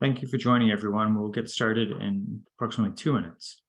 Thank you for joining, everyone. We'll get started in approximately 2 minutes.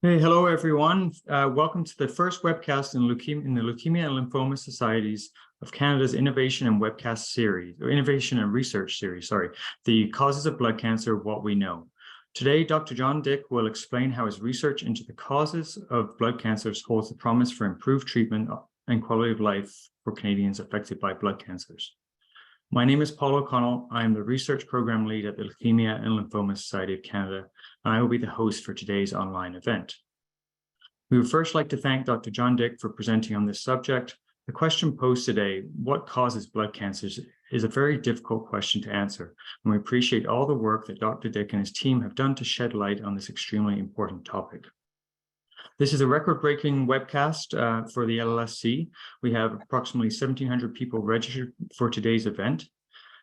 Hey, hello, everyone. Welcome to the first webcast in the Leukemia and Lymphoma Societies of Canada's Innovation and Webcast Series, or Innovation and Research Series, the Causes of Blood Cancer, What We Know. Today, Dr. John Dick will explain how his research into the causes of blood cancers holds the promise for improved treatment and quality of life for Canadians affected by blood cancers. My name is Paul O'Connell. I am the Research Program Lead at the Leukemia and Lymphoma Society of Canada, and I will be the host for today's online event. We would first like to thank Dr. John Dick for presenting on this subject. The question posed today, what causes blood cancers, is a very difficult question to answer, and we appreciate all the work that Dr. Dick and his team have done to shed light on this extremely important topic. This is a record-breaking webcast for the LLSC. We have approximately 1,700 people registered for today's event.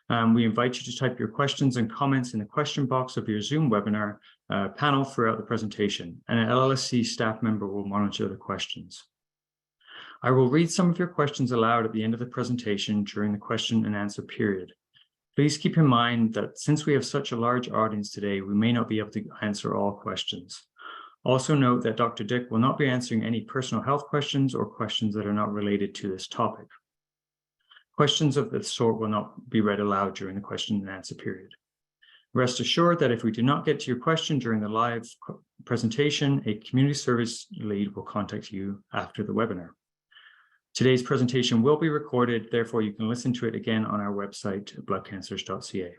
We invite you to type your questions and comments in the question box of your Zoom webinar panel throughout the presentation, and an LLSC staff member will monitor the questions. I will read some of your questions aloud at the end of the presentation during the question and answer period. Please keep in mind that since we have such a large audience today, we may not be able to answer all questions. Also note that Dr. Dick will not be answering any personal health questions or questions that are not related to this topic. Questions of this sort will not be read aloud during the question and answer period. Rest assured that if we do not get to your question during the live presentation, a community service lead will contact you after the webinar. Today's presentation will be recorded, therefore you can listen to it again on our website, bloodcancers.ca.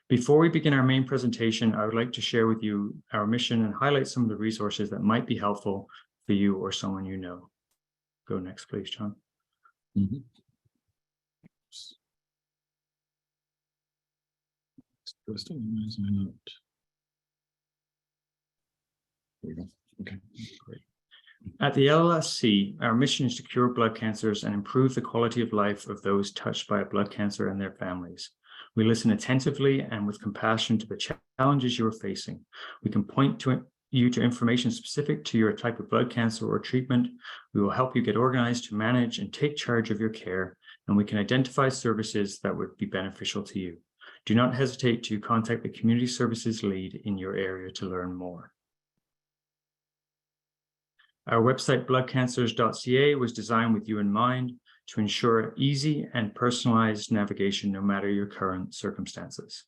Before we begin our main presentation, I would like to share with you our mission and highlight some of the resources that might be helpful for you or someone you know. Go next, please, John. Mm-hmm. There we go. Okay, great. At the LLSC, our mission is to cure blood cancers and improve the quality of life of those touched by a blood cancer and their families. We listen attentively and with compassion to the challenges you are facing. We can point you to information specific to your type of blood cancer or treatment. We will help you get organized to manage and take charge of your care, and we can identify services that would be beneficial to you. Do not hesitate to contact the community services lead in your area to learn more. Our website, bloodcancers.ca, was designed with you in mind to ensure easy and personalized navigation no matter your current circumstances.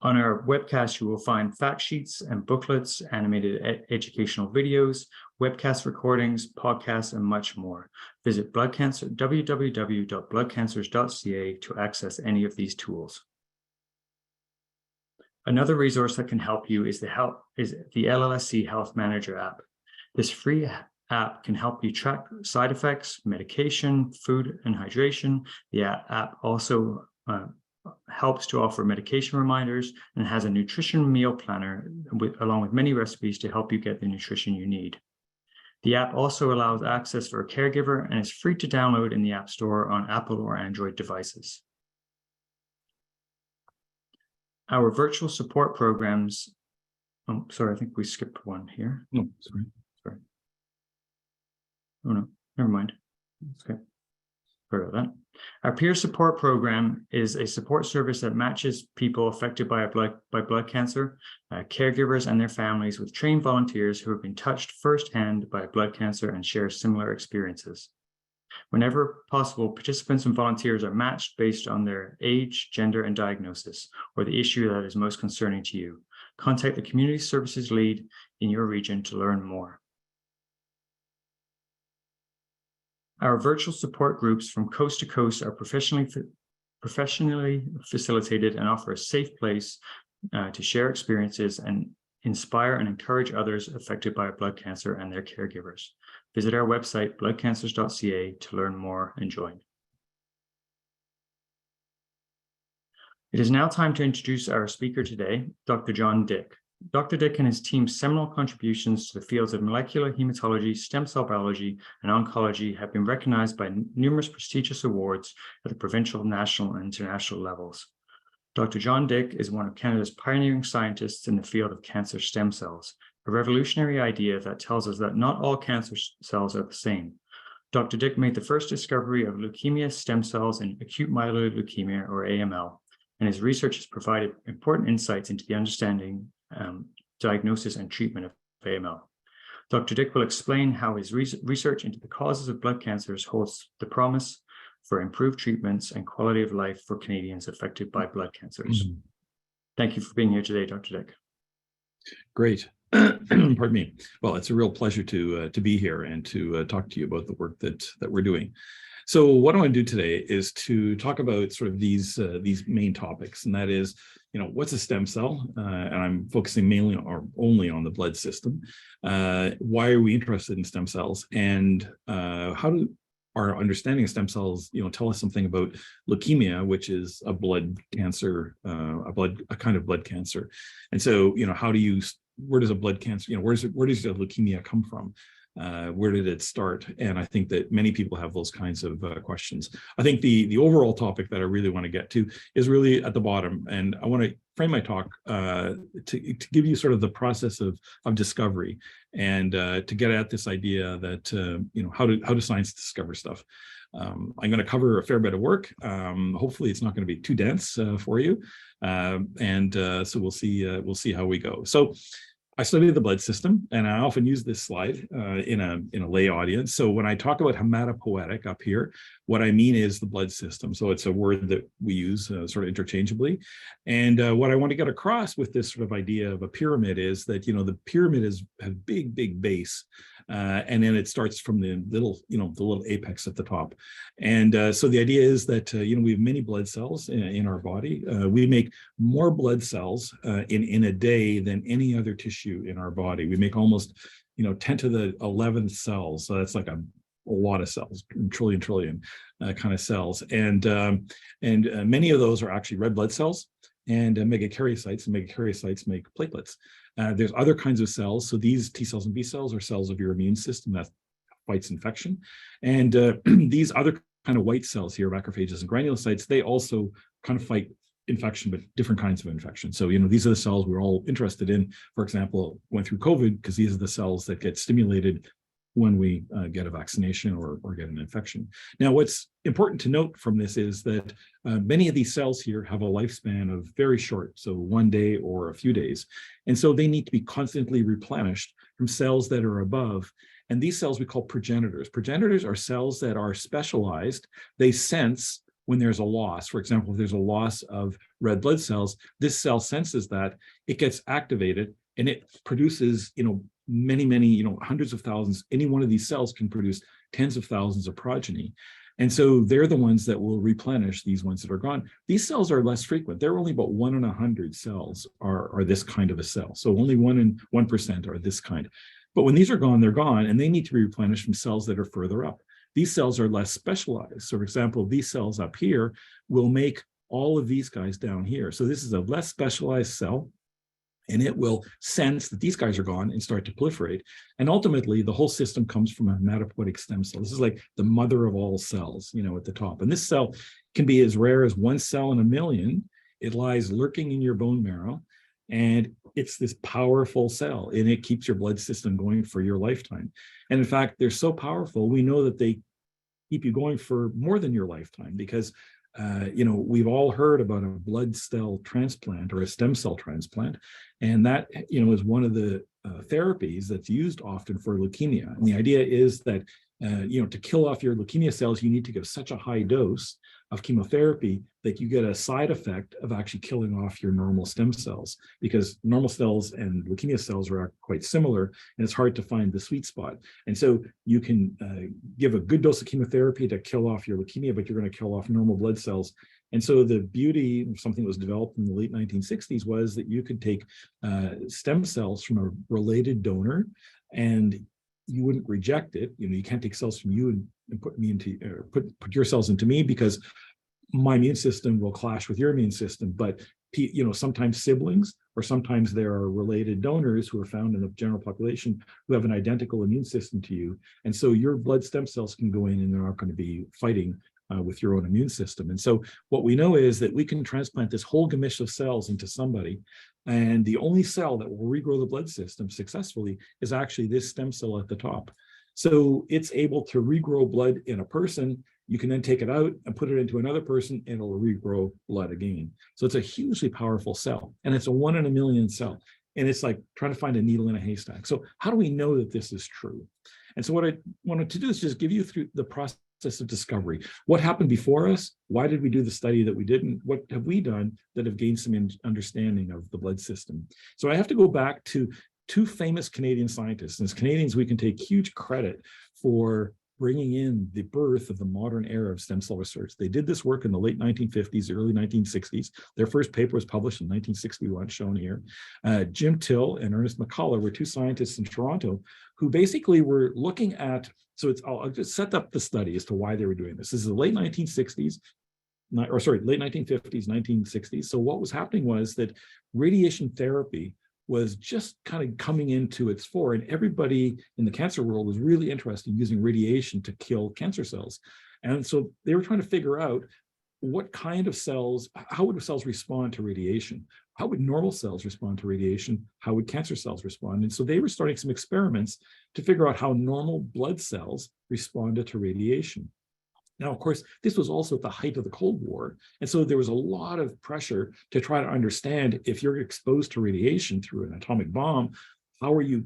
On our webcast, you will find fact sheets and booklets, animated educational videos, webcast recordings, podcasts, and much more. Visit www.bloodcancers.ca to access any of these tools. Another resource that can help you is the LLSC Health Manager app. This free app can help you track side effects, medication, food, and hydration. The app also helps to offer medication reminders and has a nutrition meal planner along with many recipes to help you get the nutrition you need. The app also allows access for a caregiver and is free to download in the App Store on Apple or Android devices. Our virtual support programs, oh, sorry, I think we skipped one here. No, sorry. Oh, no, never mind. Okay. Sorry about that. Our peer support program is a support service that matches people affected by blood cancer, caregivers and their families with trained volunteers who have been touched firsthand by blood cancer and share similar experiences. Whenever possible, participants and volunteers are matched based on their age, gender, and diagnosis, or the issue that is most concerning to you. Contact the community services lead in your region to learn more. Our virtual support groups from coast to coast are professionally facilitated and offer a safe place to share experiences and inspire and encourage others affected by blood cancer and their caregivers. Visit our website, bloodcancers.ca, to learn more and join. It is now time to introduce our speaker today, Dr. John Dick. Dr. Dick and his team's seminal contributions to the fields of molecular hematology, stem cell biology, and oncology have been recognized by numerous prestigious awards at the provincial, national, and international levels. Dr. John Dick is one of Canada's pioneering scientists in the field of cancer stem cells, a revolutionary idea that tells us that not all cancer cells are the same. Dr. Dick made the first discovery of leukemia stem cells in acute myeloid leukemia, or AML, and his research has provided important insights into the understanding, diagnosis, and treatment of AML. Dr. Dick will explain how his research into the causes of blood cancers holds the promise for improved treatments and quality of life for Canadians affected by blood cancers. Mm-hmm. Thank you for being here today, Dr. Dick. Great. Pardon me. Well, it's a real pleasure to be here and to talk to you about the work that we're doing. So what I want to do today is to talk about sort of these main topics, and that is, what's a stem cell? And I'm focusing mainly or only on the blood system. Why are we interested in stem cells? And how do our understanding of stem cells, tell us something about leukemia, which is a blood cancer, a kind of blood cancer. And so, where does a blood cancer, where does the leukemia come from? Where did it start? And I think that many people have those kinds of questions. I think the overall topic that I really want to get to is really at the bottom. And I want to frame my talk to give you sort of the process of discovery and to get at this idea that, how do science discover stuff? I'm going to cover a fair bit of work. Hopefully it's not going to be too dense for you. So we'll see how we go. So I study the blood system, and I often use this slide in a lay audience. So when I talk about hematopoietic up here, what I mean is the blood system. So it's a word that we use sort of interchangeably. And what I want to get across with this sort of idea of a pyramid is that, the pyramid has big base. And then it starts from the little apex at the top. And so the idea is that, we have many blood cells in our body. We make more blood cells in a day than any other tissue in our body. We make almost, 10 to the 11th cells. So that's like a lot of cells, trillion kind of cells. And many of those are actually red blood cells and megakaryocytes, and megakaryocytes make platelets. There's other kinds of cells. So these T cells and B cells are cells of your immune system that fights infection. And these other kind of white cells here, macrophages and granulocytes, they also kind of fight infection, but different kinds of infection. So, these are the cells we're all interested in. For example, went through COVID because these are the cells that get stimulated when we get a vaccination or get an infection. Now, what's important to note from this is that many of these cells here have a lifespan of very short, so 1 day or a few days. And so they need to be constantly replenished from cells that are above. And these cells we call progenitors. Progenitors are cells that are specialized. They sense when there's a loss. For example, if there's a loss of red blood cells, this cell senses that, it gets activated, and it produces, many, hundreds of thousands. Any one of these cells can produce tens of thousands of progeny. And so they're the ones that will replenish these ones that are gone. These cells are less frequent. They're only about 1 in 100 cells are this kind of a cell. So only 1 in 1% are this kind. But when these are gone, they're gone, and they need to be replenished from cells that are further up. These cells are less specialized. So for example, these cells up here will make all of these guys down here. So this is a less specialized cell, and it will sense that these guys are gone and start to proliferate. And ultimately, the whole system comes from a hematopoietic stem cell. This is like the mother of all cells, at the top. And this cell can be as rare as one cell in a million. It lies lurking in your bone marrow, and it's this powerful cell, and it keeps your blood system going for your lifetime. And in fact, they're so powerful, we know that they keep you going for more than your lifetime, because we've all heard about a blood cell transplant or a stem cell transplant, and that is one of the therapies that's used often for leukemia. And the idea is that to kill off your leukemia cells, you need to give such a high dose of chemotherapy that you get a side effect of actually killing off your normal stem cells, because normal cells and leukemia cells are quite similar, and it's hard to find the sweet spot. And so you can give a good dose of chemotherapy to kill off your leukemia, but you're going to kill off normal blood cells. And so the beauty of something that was developed in the late 1960s was that you could take stem cells from a related donor, and you wouldn't reject it. You can't take cells from you and put me into, or put your cells into me, because my immune system will clash with your immune system. But sometimes siblings, or sometimes there are related donors who are found in the general population who have an identical immune system to you, and so your blood stem cells can go in and they're not going to be fighting with your own immune system. And so what we know is that we can transplant this whole gamish of cells into somebody, and the only cell that will regrow the blood system successfully is actually this stem cell at the top. So it's able to regrow blood in a person. You can then take it out and put it into another person, and it'll regrow blood again. So it's a hugely powerful cell, and it's a 1 in a million cell. And it's like trying to find a needle in a haystack. So how do we know that this is true? And so what I wanted to do is just give you through the process of discovery. What happened before us? Why did we do the study that we did? And what have we done that have gained some understanding of the blood system? So I have to go back to two famous Canadian scientists. And as Canadians, we can take huge credit for bringing in the birth of the modern era of stem cell research. They did this work in the late 1950s, early 1960s. Their first paper was published in 1961, shown here. Jim Till and Ernest McCullough were two scientists in Toronto who basically were looking at, so I'll just set up the study as to why they were doing this. This is the late 1960s, late 1950s, 1960s. So what was happening was that radiation therapy was just kind of coming into its fore, and everybody in the cancer world was really interested in using radiation to kill cancer cells. And so they were trying to figure out what kind of cells, how would cells respond to radiation? How would normal cells respond to radiation? How would cancer cells respond? And so they were starting some experiments to figure out how normal blood cells responded to radiation. Now, of course, this was also at the height of the Cold War. And so there was a lot of pressure to try to understand, if you're exposed to radiation through an atomic bomb, how are you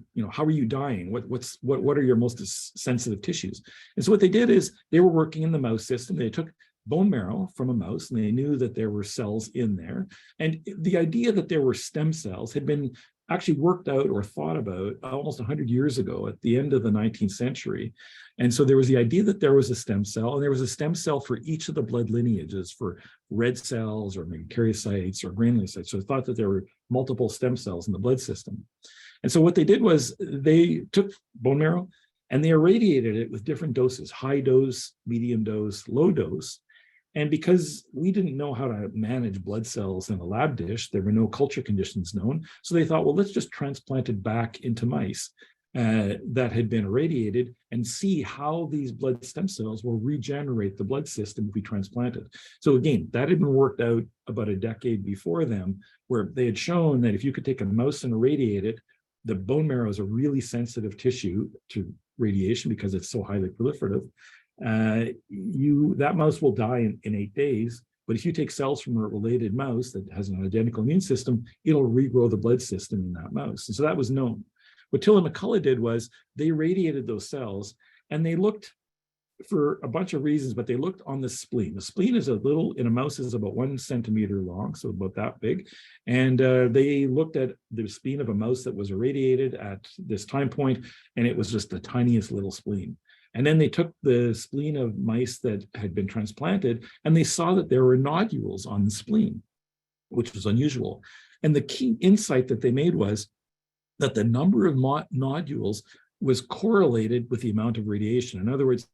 dying? What are your most sensitive tissues? And so what they did is they were working in the mouse system. They took bone marrow from a mouse, and they knew that there were cells in there. And the idea that there were stem cells had been actually worked out or thought about almost 100 years ago at the end of the 19th century. And so there was the idea that there was a stem cell, and there was a stem cell for each of the blood lineages, for red cells or megakaryocytes or granulocytes. So they thought that there were multiple stem cells in the blood system. And so what they did was they took bone marrow and they irradiated it with different doses: high dose, medium dose, low dose. And because we didn't know how to manage blood cells in a lab dish, there were no culture conditions known. So they thought, well, let's just transplant it back into mice that had been irradiated and see how these blood stem cells will regenerate the blood system if we transplant it. So again, that had been worked out about a decade before them, where they had shown that if you could take a mouse and irradiate it, the bone marrow is a really sensitive tissue to radiation because it's so highly proliferative. That mouse will die in 8 days, but if you take cells from a related mouse that has an identical immune system, it'll regrow the blood system in that mouse. And so that was known. What Till and McCullough did was they radiated those cells, and they looked for a bunch of reasons, but they looked on the spleen. The spleen is in a mouse is about 1 centimeter long, so about that big. And they looked at the spleen of a mouse that was irradiated at this time point, and it was just the tiniest little spleen. And then they took the spleen of mice that had been transplanted, and they saw that there were nodules on the spleen, which was unusual. And the key insight that they made was that the number of nodules was correlated with the amount of radiation. In other words,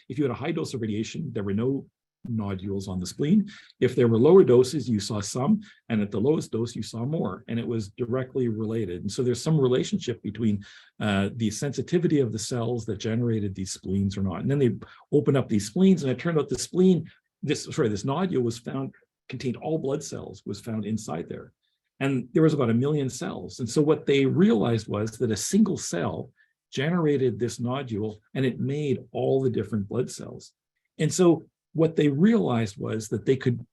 if you had a high dose of radiation, there were no nodules on the spleen. If there were lower doses, you saw some, and at the lowest dose, you saw more, and it was directly related. And so there's some relationship between the sensitivity of the cells that generated these spleens or not. And then they opened up these spleens, and it turned out the spleen, this nodule was found, contained all blood cells, was found inside there. And there was about 1 million cells. And so what they realized was that a single cell generated this nodule, and it made all the different blood cells. And so what they realized was that they could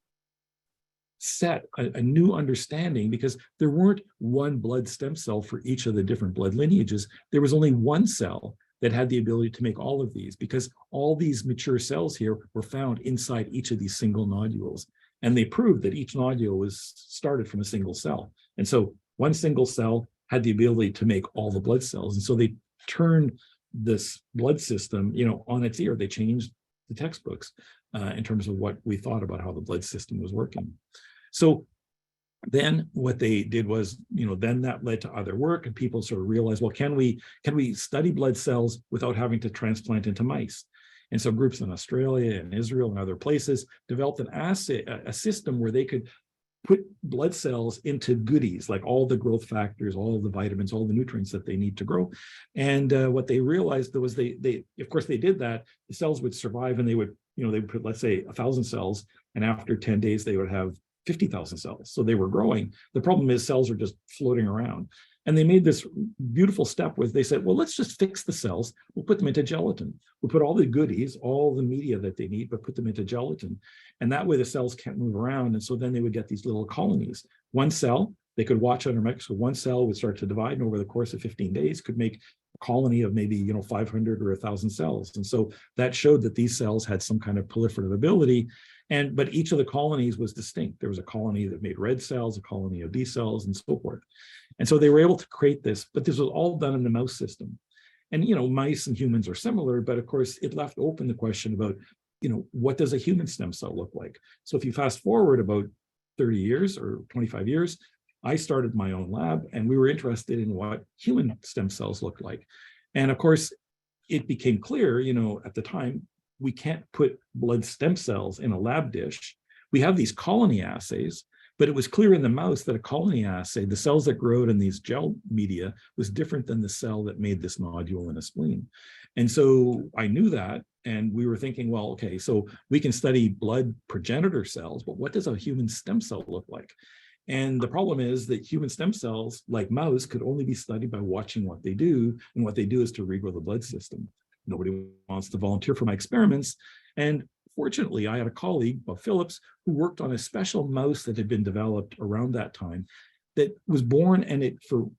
set a new understanding, because there weren't one blood stem cell for each of the different blood lineages. There was only one cell that had the ability to make all of these, because all these mature cells here were found inside each of these single nodules. And they proved that each nodule was started from a single cell. And so one single cell had the ability to make all the blood cells. And so they turned this blood system, on its ear. They changed the textbooks in terms of what we thought about how the blood system was working. So then what they did was, then that led to other work, and people sort of realized, well, can we study blood cells without having to transplant into mice? And so groups in Australia and Israel and other places developed an assay, a system where they could put blood cells into goodies, like all the growth factors, all the vitamins, all the nutrients that they need to grow. And what they realized was they of course they did that, the cells would survive, and they would put, let's say, 1,000 cells, and after 10 days they would have 50,000 cells. So they were growing. The problem is cells are just floating around. And they made this beautiful step where they said, well, let's just fix the cells. We'll put them into gelatin. We'll put all the goodies, all the media that they need, but put them into gelatin. And that way the cells can't move around. And so then they would get these little colonies. One cell, they could watch under microscope. One cell would start to divide, and over the course of 15 days could make a colony of maybe 500 or 1,000 cells. And so that showed that these cells had some kind of proliferative ability. But each of the colonies was distinct. There was a colony that made red cells, a colony of B cells, and so forth. And so they were able to create this, but this was all done in the mouse system. And, mice and humans are similar, but of course it left open the question about, what does a human stem cell look like? So if you fast forward about 30 years or 25 years, I started my own lab, and we were interested in what human stem cells look like. And of course, it became clear, at the time, we can't put blood stem cells in a lab dish. We have these colony assays, but it was clear in the mouse that a colony assay, the cells that grow in these gel media, was different than the cell that made this nodule in a spleen. And so I knew that, and we were thinking, well, okay, so we can study blood progenitor cells, but what does a human stem cell look like? And the problem is that human stem cells, like mouse, could only be studied by watching what they do, and what they do is to regrow the blood system. Nobody wants to volunteer for my experiments. And fortunately, I had a colleague, Bob Phillips, who worked on a special mouse that had been developed around that time that was born, and it, for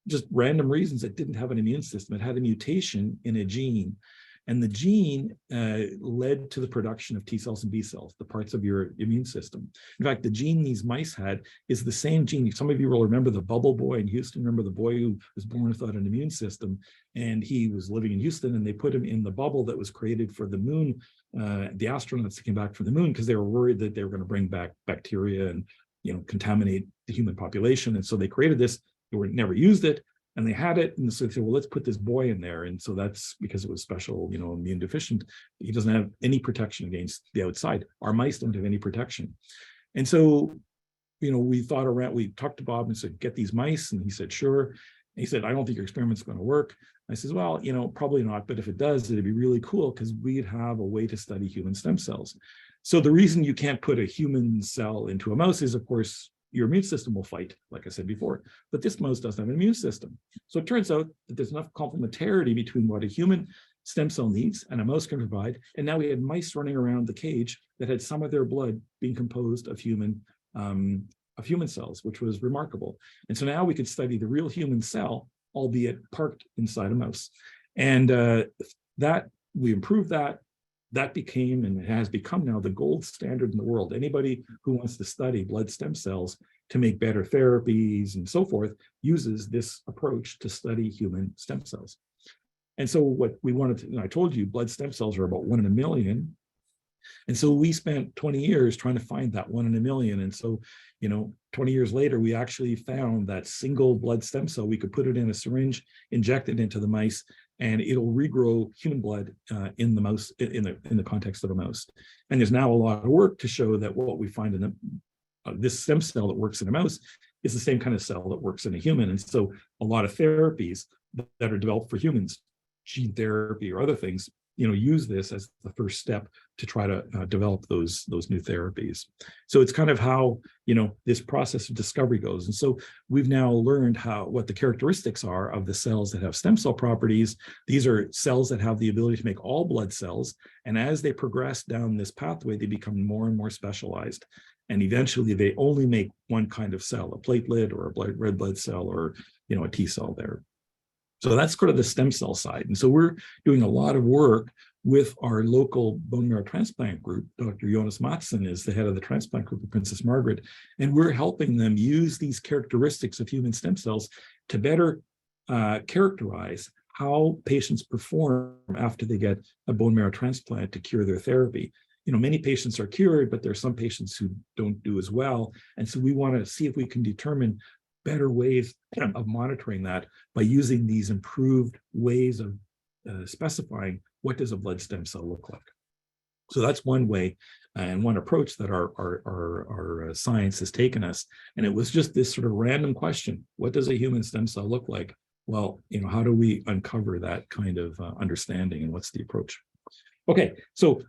just random reasons, it didn't have an immune system. It had a mutation in a gene. And the gene led to the production of T cells and B cells, the parts of your immune system. In fact, the gene these mice had is the same gene. Some of you will remember the bubble boy in Houston. Remember the boy who was born without an immune system, and he was living in Houston, and they put him in the bubble that was created for the moon, the astronauts that came back from the moon, because they were worried that they were going to bring back bacteria and contaminate the human population. And so they created this. They never used it. And they had it, and so they said, well, let's put this boy in there. And so that's because it was special, immune deficient. He doesn't have any protection against the outside. Our mice don't have any protection. And so, we thought around, we talked to Bob and said, get these mice. And he said, sure. And he said, I don't think your experiment's going to work. I says, well, probably not. But if it does, it'd be really cool, because we'd have a way to study human stem cells. So the reason you can't put a human cell into a mouse is, of course, your immune system will fight, like I said before, but this mouse doesn't have an immune system. So it turns out that there's enough complementarity between what a human stem cell needs and a mouse can provide. And now we had mice running around the cage that had some of their blood being composed of human cells, which was remarkable. And so now we could study the real human cell, albeit parked inside a mouse. And that we improved that. That became, and it has become now, the gold standard in the world. Anybody who wants to study blood stem cells to make better therapies and so forth uses this approach to study human stem cells. And so what we wanted to, I told you, blood stem cells are about 1 in a million. And so we spent 20 years trying to find that 1 in a million. And so, 20 years later, we actually found that single blood stem cell. We could put it in a syringe, inject it into the mice, and it'll regrow human blood in the mouse, in the context of a mouse. And there's now a lot of work to show that what we find in this stem cell that works in a mouse is the same kind of cell that works in a human. And so a lot of therapies that are developed for humans, gene therapy or other things, use this as the first step to try to develop those new therapies. So it's kind of how, this process of discovery goes. And so we've now learned what the characteristics are of the cells that have stem cell properties. These are cells that have the ability to make all blood cells. And as they progress down this pathway, they become more and more specialized. And eventually they only make one kind of cell, a platelet or a red blood cell or, a T cell there. So that's sort of the stem cell side. And so we're doing a lot of work with our local bone marrow transplant group. Dr. Jonas Mattsson is the head of the transplant group at Princess Margaret, and we're helping them use these characteristics of human stem cells to better characterize how patients perform after they get a bone marrow transplant to cure their therapy. Many patients are cured, but there are some patients who don't do as well. And so we want to see if we can determine better ways of monitoring that by using these improved ways of specifying what does a blood stem cell look like. So that's one way and one approach that our science has taken us. And it was just this sort of random question: what does a human stem cell look like? Well, how do we uncover that kind of understanding, and what's the approach? Okay, so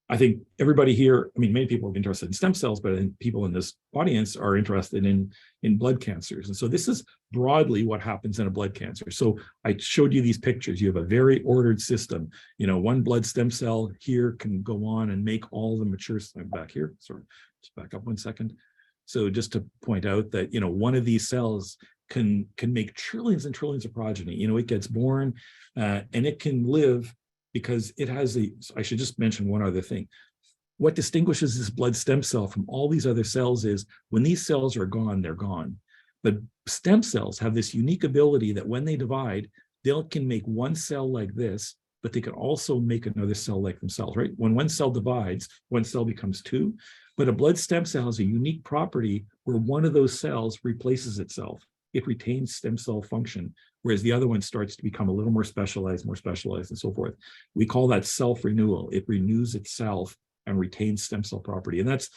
I think everybody here, many people are interested in stem cells, but I think people in this audience are interested in blood cancers. And so this is broadly what happens in a blood cancer. So I showed you these pictures. You have a very ordered system. One blood stem cell here can go on and make all the mature, back here, sorry, just back up 1 second. So just to point out that, one of these cells can make trillions and trillions of progeny. It gets born and it can live, because it has I should just mention one other thing. What distinguishes this blood stem cell from all these other cells is when these cells are gone, they're gone. But stem cells have this unique ability that when they divide, they can make one cell like this, but they can also make another cell like themselves, right? When one cell divides, one cell becomes two. But a blood stem cell has a unique property where one of those cells replaces itself. It retains stem cell function, whereas the other one starts to become a little more specialized, and so forth. We call that self-renewal. It renews itself and retains stem cell property. And that's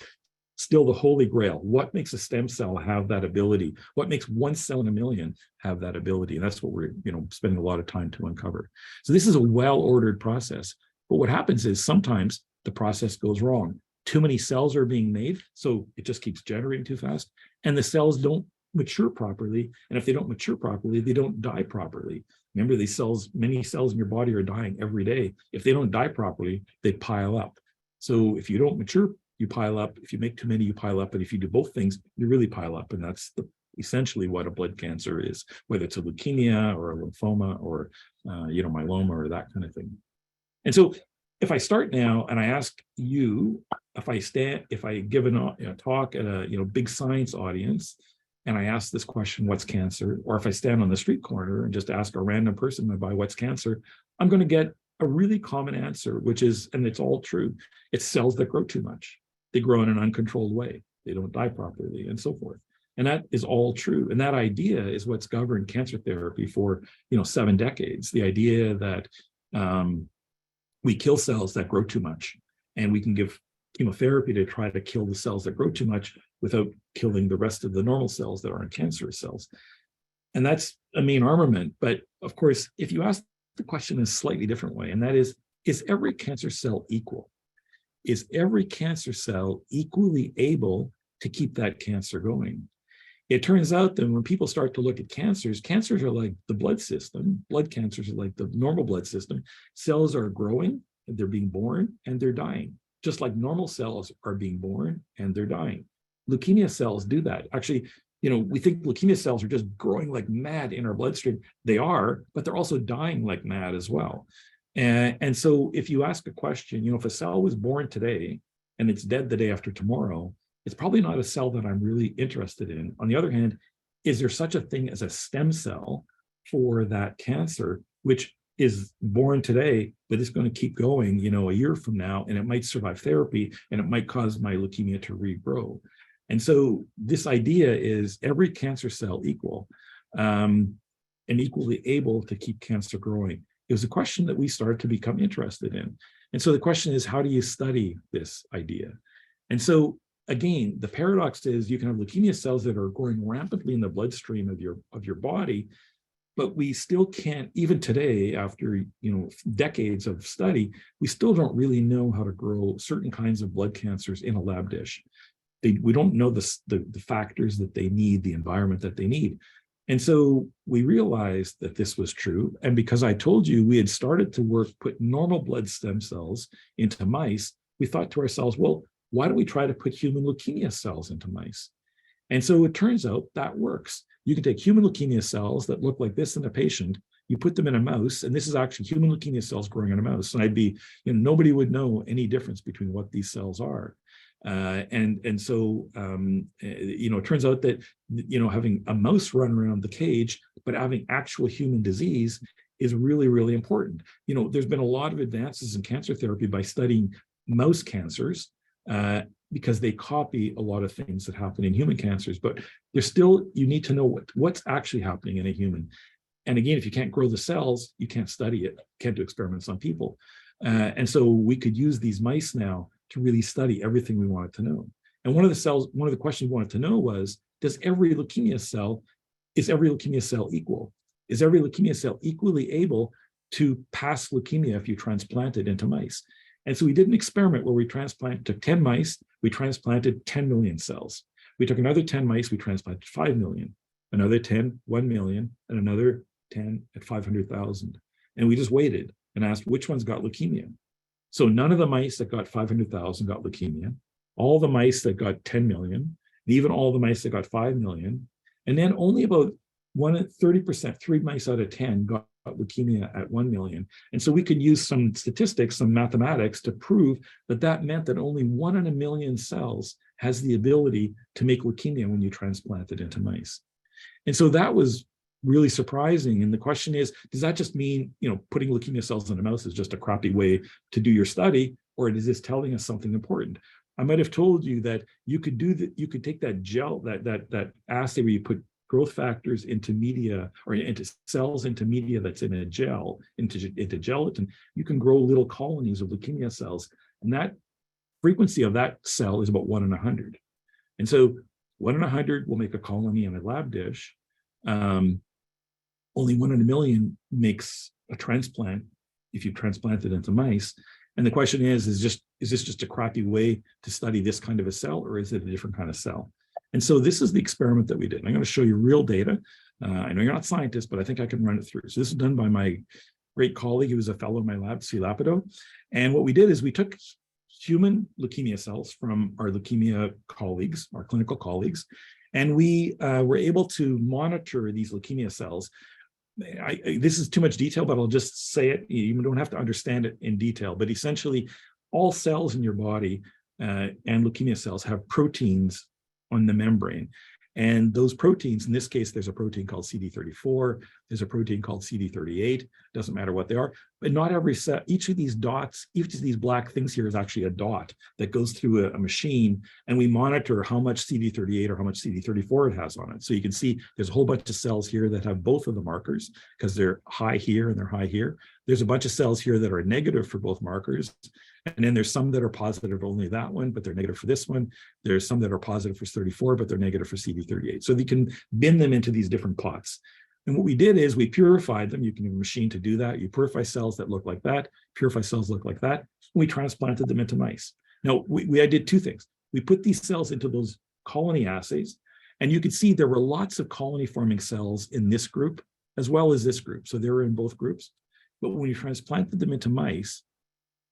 still the holy grail. What makes a stem cell have that ability? What makes one cell in a million have that ability? And that's what we're spending a lot of time to uncover. So this is a well-ordered process. But what happens is sometimes the process goes wrong. Too many cells are being made, so it just keeps generating too fast, and the cells don't mature properly. And if they don't mature properly, they don't die properly. Remember, these cells, many cells in your body are dying every day. If they don't die properly, they pile up. So if you don't mature, you pile up. If you make too many, you pile up. And if you do both things, you really pile up. And that's essentially what a blood cancer is, whether it's a leukemia or a lymphoma or myeloma or that kind of thing. And so if I start now and I ask you, if I give a talk at a big science audience, and I ask this question, what's cancer? Or if I stand on the street corner and just ask a random person nearby, what's cancer? I'm going to get a really common answer, which is, and it's all true, it's cells that grow too much. They grow in an uncontrolled way. They don't die properly, and so forth. And that is all true. And that idea is what's governed cancer therapy for 7 decades. The idea that we kill cells that grow too much, and we can give chemotherapy to try to kill the cells that grow too much without killing the rest of the normal cells that aren't cancerous cells. And that's a main armament. But of course, if you ask the question in a slightly different way, and that is every cancer cell equal? Is every cancer cell equally able to keep that cancer going? It turns out that when people start to look at cancers are like the blood system. Blood cancers are like the normal blood system. Cells are growing, and they're being born, and they're dying. Just like normal cells are being born and they're dying. Leukemia cells do that. Actually, we think leukemia cells are just growing like mad in our bloodstream. They are, but they're also dying like mad as well. And so if you ask a question, if a cell was born today and it's dead the day after tomorrow, it's probably not a cell that I'm really interested in. On the other hand, is there such a thing as a stem cell for that cancer, which is born today, but it's going to keep going, a year from now, and it might survive therapy, and it might cause my leukemia to regrow. And so this idea is every cancer cell equal. and equally able to keep cancer growing? It was a question that we started to become interested in. And so the question is, how do you study this idea? And so again, the paradox is you can have leukemia cells that are growing rampantly in the bloodstream of your body, but we still can't, even today, after decades of study, we still don't really know how to grow certain kinds of blood cancers in a lab dish. We don't know the factors that they need, the environment that they need. And so we realized that this was true. And because I told you we had started to put normal blood stem cells into mice, we thought to ourselves, well, why don't we try to put human leukemia cells into mice? And so it turns out that works. You can take human leukemia cells that look like this in a patient, you put them in a mouse, and this is actually human leukemia cells growing in a mouse. And nobody would know any difference between what these cells are. It turns out that, having a mouse run around the cage, but having actual human disease is really, really important. There's been a lot of advances in cancer therapy by studying mouse cancers, because they copy a lot of things that happen in human cancers, but you need to know what's actually happening in a human. And again, if you can't grow the cells, you can't study it, can't do experiments on people. And so we could use these mice now to really study everything we wanted to know. And one of the questions we wanted to know was, is every leukemia cell equal? Is every leukemia cell equally able to pass leukemia if you transplant it into mice? And so we did an experiment where we took 10 mice, we transplanted 10 million cells. We took another 10 mice, we transplanted 5 million, another 10, 1 million, and another 10 at 500,000. And we just waited and asked which ones got leukemia. So none of the mice that got 500,000 got leukemia, all the mice that got 10 million, and even all the mice that got 5 million, and then only about 30%, 3 mice out of 10 got leukemia at 1 million. And so we could use some statistics, some mathematics to prove that meant that only 1 in a million cells has the ability to make leukemia when you transplant it into mice. And so that was really surprising. And the question is, does that just mean, putting leukemia cells in a mouse is just a crappy way to do your study, or is this telling us something important? I might have told you that you could take that gel, that assay where you put growth factors into media, or into cells into media that's in a gel, into gelatin. You can grow little colonies of leukemia cells, and that frequency of that cell is about 1 in 100. And so 1 in 100 will make a colony in a lab dish. Only 1 in a million makes a transplant if you transplant it into mice. And the question is this just a crappy way to study this kind of a cell, or is it a different kind of cell? And so this is the experiment that we did. I'm going to show you real data. I know you're not scientists, but I think I can run it through. So this is done by my great colleague who was a fellow in my lab, Sri Lapido. And what we did is we took human leukemia cells from our leukemia colleagues, our clinical colleagues, and we were able to monitor these leukemia cells. This is too much detail, but I'll just say it. You don't have to understand it in detail, but essentially all cells in your body and leukemia cells have proteins on the membrane. And those proteins, in this case, there's a protein called CD34, there's a protein called CD38, doesn't matter what they are, but not every cell, each of these dots, each of these black things here is actually a dot that goes through a machine, and we monitor how much CD38 or how much CD34 it has on it. So you can see there's a whole bunch of cells here that have both of the markers because they're high here and they're high here. There's a bunch of cells here that are negative for both markers. And then there's some that are positive for only that one, but they're negative for this one. There's some that are positive for 34, but they're negative for CD38. So you can bin them into these different pots. And what we did is we purified them. You can use a machine to do that. You purify cells that look like that, purify cells that look like that. We transplanted them into mice. Now, I did two things. We put these cells into those colony assays, and you could see there were lots of colony forming cells in this group as well as this group. So they were in both groups. But when you transplanted them into mice,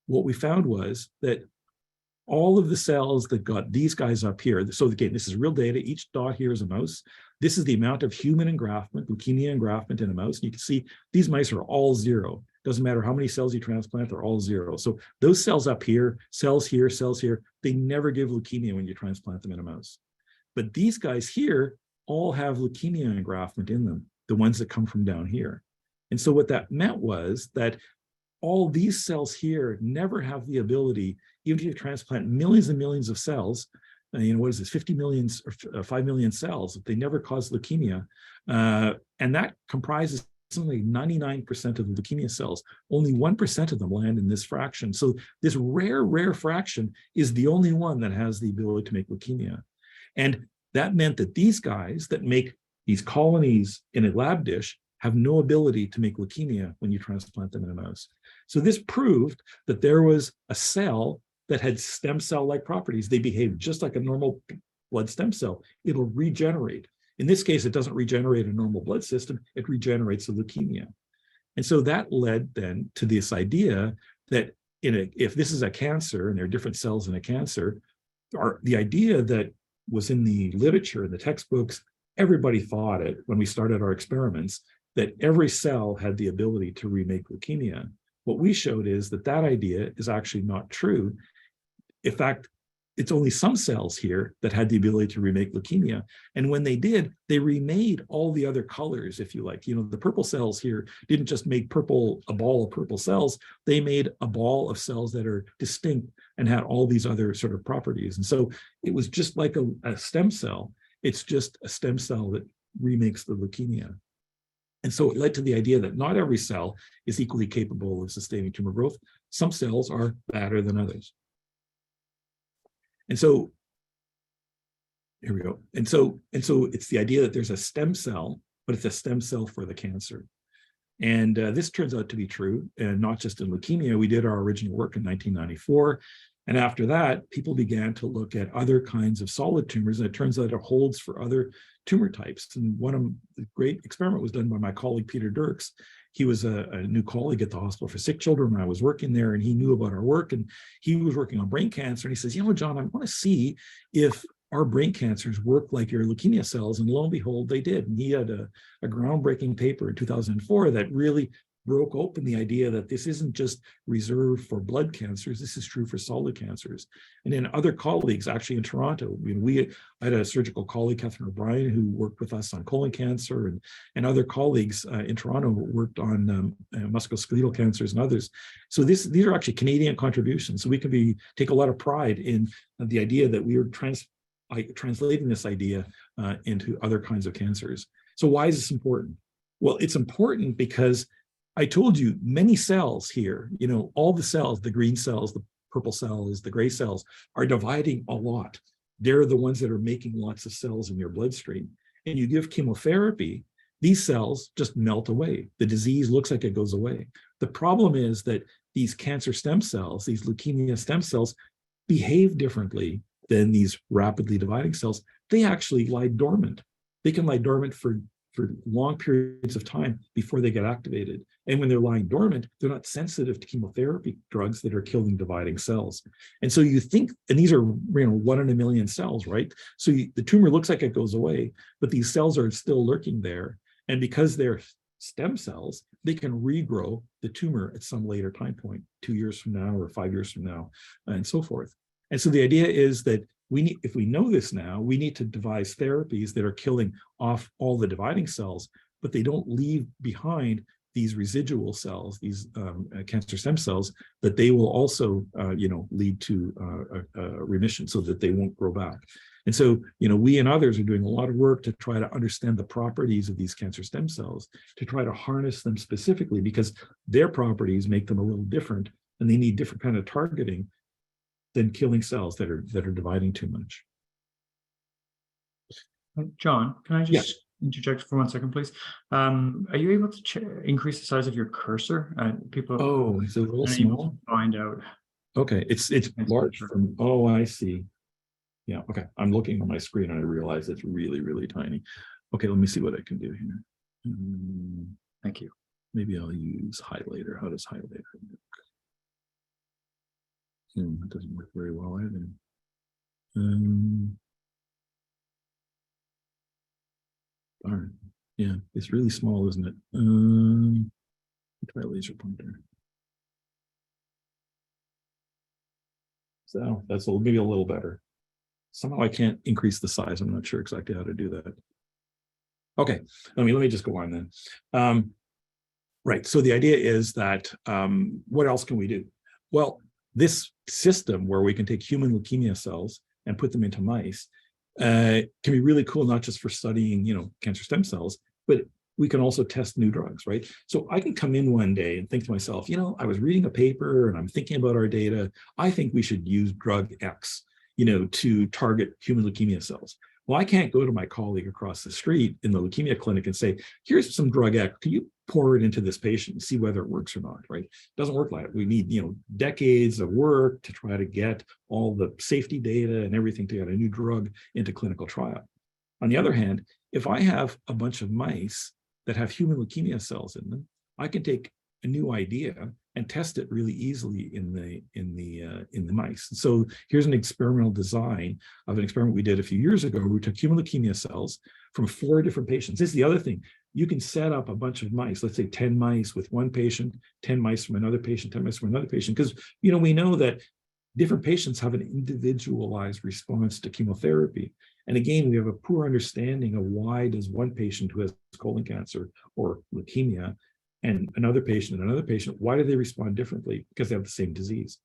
what we found was that all of the cells that got these guys up here, so again, this is real data, each dot here is a mouse. This is the amount of human engraftment, leukemia engraftment in a mouse. And you can see these mice are all zero. Doesn't matter how many cells you transplant, they're all zero. So those cells up here, cells here, they never give leukemia when you transplant them in a mouse. But these guys here all have leukemia engraftment in them, the ones that come from down here. And so what that meant was that all these cells here never have the ability, even if you transplant millions and millions of cells, what is this, 50 million or 5 million cells. They never cause leukemia. And that comprises something like 99% of the leukemia cells. Only 1% of them land in this fraction. So this rare fraction is the only one that has the ability to make leukemia. And that meant that these guys that make these colonies in a lab dish have no ability to make leukemia when you transplant them in a mouse. So this proved that there was a cell that had stem cell-like properties. They behave just like a normal blood stem cell. It'll regenerate. In this case, it doesn't regenerate a normal blood system, it regenerates a leukemia. And so that led then to this idea that if this is a cancer and there are different cells in a cancer, the idea that was in the literature, in the textbooks, everybody thought it when we started our experiments, that every cell had the ability to remake leukemia. What we showed is that that idea is actually not true. In fact, it's only some cells here that had the ability to remake leukemia. And when they did, they remade all the other colors, if you like. The purple cells here didn't just make purple, a ball of purple cells, they made a ball of cells that are distinct and had all these other sort of properties. And so it was just like a stem cell. It's just a stem cell that remakes the leukemia. And so it led to the idea that not every cell is equally capable of sustaining tumor growth. Some cells are better than others. And so, here we go. And so it's the idea that there's a stem cell, but it's a stem cell for the cancer. And this turns out to be true, and not just in leukemia. We did our original work in 1994. And after that, people began to look at other kinds of solid tumors, and it turns out it holds for other tumor types. And one of the great experiment was done by my colleague, Peter Dirks. He was a new colleague at the Hospital for Sick Children when I was working there, and he knew about our work, and he was working on brain cancer. And he says, John, I want to see if our brain cancers work like your leukemia cells. And lo and behold, they did. And he had a groundbreaking paper in 2004 that really broke open the idea that this isn't just reserved for blood cancers, this is true for solid cancers. And then other colleagues, actually in Toronto, I had a surgical colleague, Catherine O'Brien, who worked with us on colon cancer, and other colleagues in Toronto worked on musculoskeletal cancers and others. So these are actually Canadian contributions. So we can take a lot of pride in the idea that we are translating this idea into other kinds of cancers. So why is this important? Well, it's important because I told you many cells here, all the cells, the green cells, the purple cells, the gray cells are dividing a lot. They're the ones that are making lots of cells in your bloodstream. And you give chemotherapy, these cells just melt away. The disease looks like it goes away. The problem is that these cancer stem cells, these leukemia stem cells, behave differently than these rapidly dividing cells. They actually lie dormant. They can lie dormant for long periods of time before they get activated. And when they're lying dormant, they're not sensitive to chemotherapy drugs that are killing dividing cells. And so you think, and these are 1 in a million cells, right? So the tumor looks like it goes away, but these cells are still lurking there. And because they're stem cells, they can regrow the tumor at some later time point, 2 years from now or 5 years from now, and so forth. And so the idea is that if we know this now, we need to devise therapies that are killing off all the dividing cells, but they don't leave behind these residual cells, these cancer stem cells, that they will also, lead to remission so that they won't grow back. And so, we and others are doing a lot of work to try to understand the properties of these cancer stem cells, to try to harness them specifically, because their properties make them a little different, and they need different kind of targeting than killing cells that are dividing too much. John, can I just interject for 1 second, please? Are you able to increase the size of your cursor? People. Oh, it's a little small. Find out. Okay, it's large. Oh, I see. Yeah. Okay, I'm looking on my screen and I realize it's really, really tiny. Okay, let me see what I can do here. Thank you. Maybe I'll use highlighter. How does highlighter work? It doesn't work very well either. Darn. Yeah, it's really small, isn't it? Try a laser pointer. So that's maybe a little better. Somehow I can't increase the size. I'm not sure exactly how to do that. Okay, let me just go on then. Right, so the idea is that what else can we do? Well, this system where we can take human leukemia cells and put them into mice can be really cool, not just for studying, cancer stem cells, but we can also test new drugs, right? So I can come in one day and think to myself, I was reading a paper and I'm thinking about our data. I think we should use drug X, to target human leukemia cells. Well, I can't go to my colleague across the street in the leukemia clinic and say, here's some drug X. Can you pour it into this patient and see whether it works or not, right? It doesn't work like that. We need, decades of work to try to get all the safety data and everything to get a new drug into clinical trial. On the other hand, if I have a bunch of mice that have human leukemia cells in them, I can take a new idea and test it really easily in the mice. So here's an experimental design of an experiment we did a few years ago. We took human leukemia cells from 4 different patients. This is the other thing. You can set up a bunch of mice, let's say 10 mice with one patient, 10 mice from another patient, 10 mice from another patient, because we know that different patients have an individualized response to chemotherapy. And again, we have a poor understanding of why does one patient who has colon cancer or leukemia and another patient, why do they respond differently? Because they have the same disease.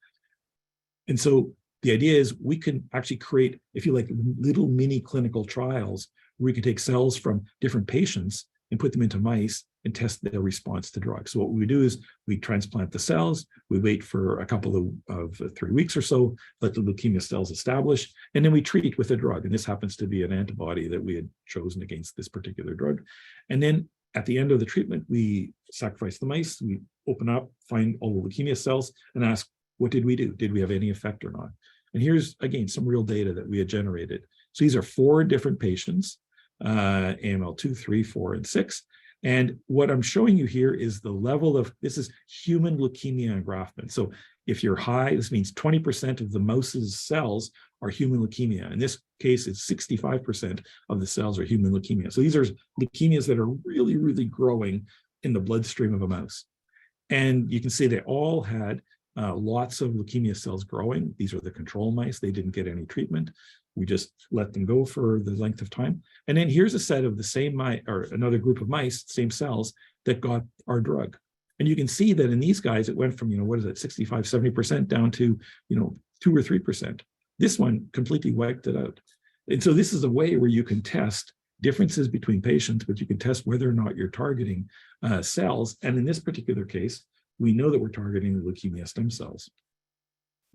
And so the idea is we can actually create, if you like, little mini clinical trials where we can take cells from different patients and put them into mice and test their response to drugs. So what we do is we transplant the cells, we wait for a couple of 3 weeks or so, let the leukemia cells establish, and then we treat with a drug. And this happens to be an antibody that we had chosen against this particular drug. And then at the end of the treatment, we sacrifice the mice, we open up, find all the leukemia cells, and ask, what did we do? Did we have any effect or not? And here's, again, some real data that we had generated. So these are 4 different patients, AML 2, 3, 4, and 6. And what I'm showing you here is the level of, this is human leukemia engraftment. So if you're high, this means 20% of the mouse's cells are human leukemia. In this case, it's 65% of the cells are human leukemia. So these are leukemias that are really, really growing in the bloodstream of a mouse. And you can see they all had lots of leukemia cells growing. These are the control mice. They didn't get any treatment. We just let them go for the length of time. And then here's a set of the same mice, or another group of mice, same cells, that got our drug. And you can see that in these guys, it went from, 65, 70% down to, 2 or 3%. This one completely wiped it out. And so this is a way where you can test differences between patients, but you can test whether or not you're targeting cells. And in this particular case, we know that we're targeting the leukemia stem cells.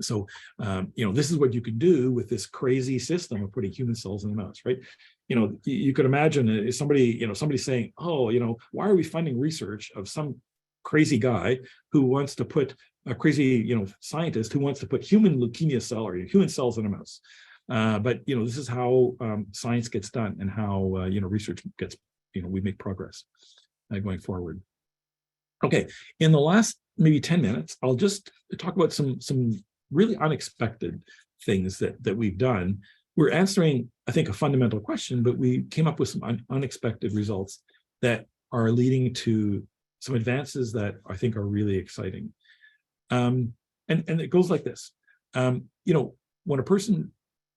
So, this is what you can do with this crazy system of putting human cells in the mouse, right? You could imagine somebody saying, oh, why are we funding research of some crazy guy who wants to put a crazy, scientist who wants to put human leukemia cell or human cells in a mouse? But, this is how science gets done and how, research gets, we make progress going forward. Okay, in the last maybe 10 minutes, I'll just talk about some really unexpected things that we've done. We're answering, I think, a fundamental question, but we came up with some unexpected results that are leading to some advances that I think are really exciting. And it goes like this. When a person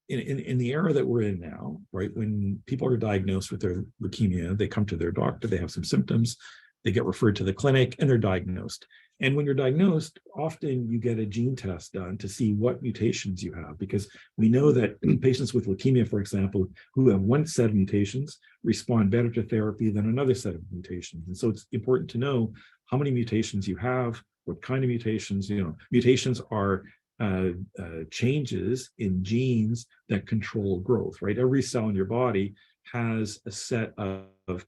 in the era that we're in now, right, when people are diagnosed with their leukemia, they come to their doctor, they have some symptoms, they get referred to the clinic, and they're diagnosed. And when you're diagnosed, often you get a gene test done to see what mutations you have, because we know that patients with leukemia, for example, who have one set of mutations respond better to therapy than another set of mutations. And so it's important to know how many mutations you have, what kind of mutations. Mutations are changes in genes that control growth, right? Every cell in your body has a set of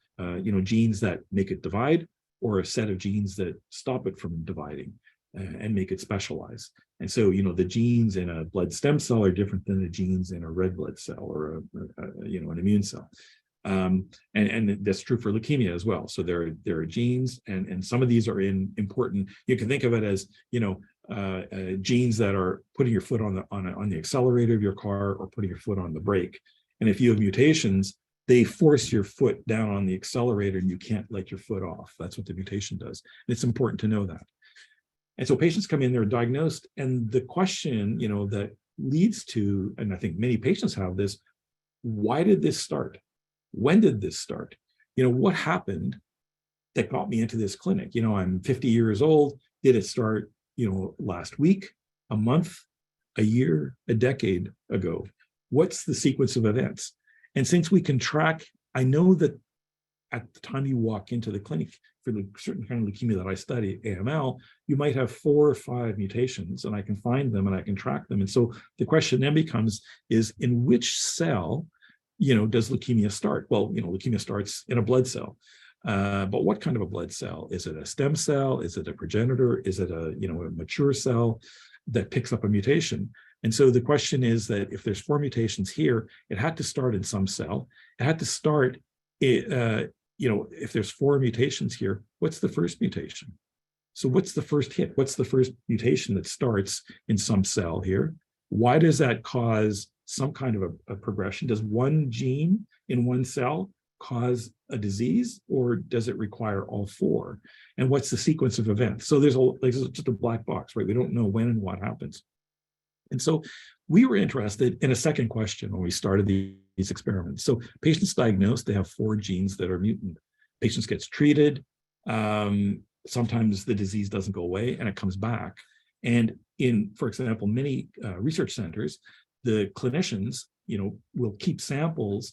genes that make it divide, or a set of genes that stop it from dividing and make it specialize. And so, the genes in a blood stem cell are different than the genes in a red blood cell or an immune cell. And that's true for leukemia as well. So there are genes, and some of these are important. You can think of it as, genes that are putting your foot on the accelerator of your car or putting your foot on the brake. And if you have mutations, they force your foot down on the accelerator and you can't let your foot off. That's what the mutation does. And it's important to know that. And so patients come in, they're diagnosed, and the question, that leads to, and I think many patients have this, why did this start? When did this start? What happened that got me into this clinic? I'm 50 years old. Did it start, last week, a month, a year, a decade ago? what's the sequence of events? And since we can track, I know that at the time you walk into the clinic for the certain kind of leukemia that I study, AML, you might have 4 or 5 mutations, and I can find them and I can track them. And so the question then becomes, is in which cell, does leukemia start? Well, leukemia starts in a blood cell. But what kind of a blood cell? Is it a stem cell? Is it a progenitor? Is it a mature cell that picks up a mutation? And so the question is that if there's 4 mutations here, it had to start in some cell. It had to start, if there's 4 mutations here, what's the first mutation? So what's the first hit? What's the first mutation that starts in some cell here? Why does that cause some kind of a progression? Does one gene in one cell cause a disease, or does it require all 4? And what's the sequence of events? So there's just a black box, right? We don't know when and what happens. And so we were interested in a second question when we started these experiments. So patients diagnosed, they have 4 genes that are mutant. Patients gets treated. Sometimes the disease doesn't go away and it comes back. And in, for example, many research centers, the clinicians, will keep samples.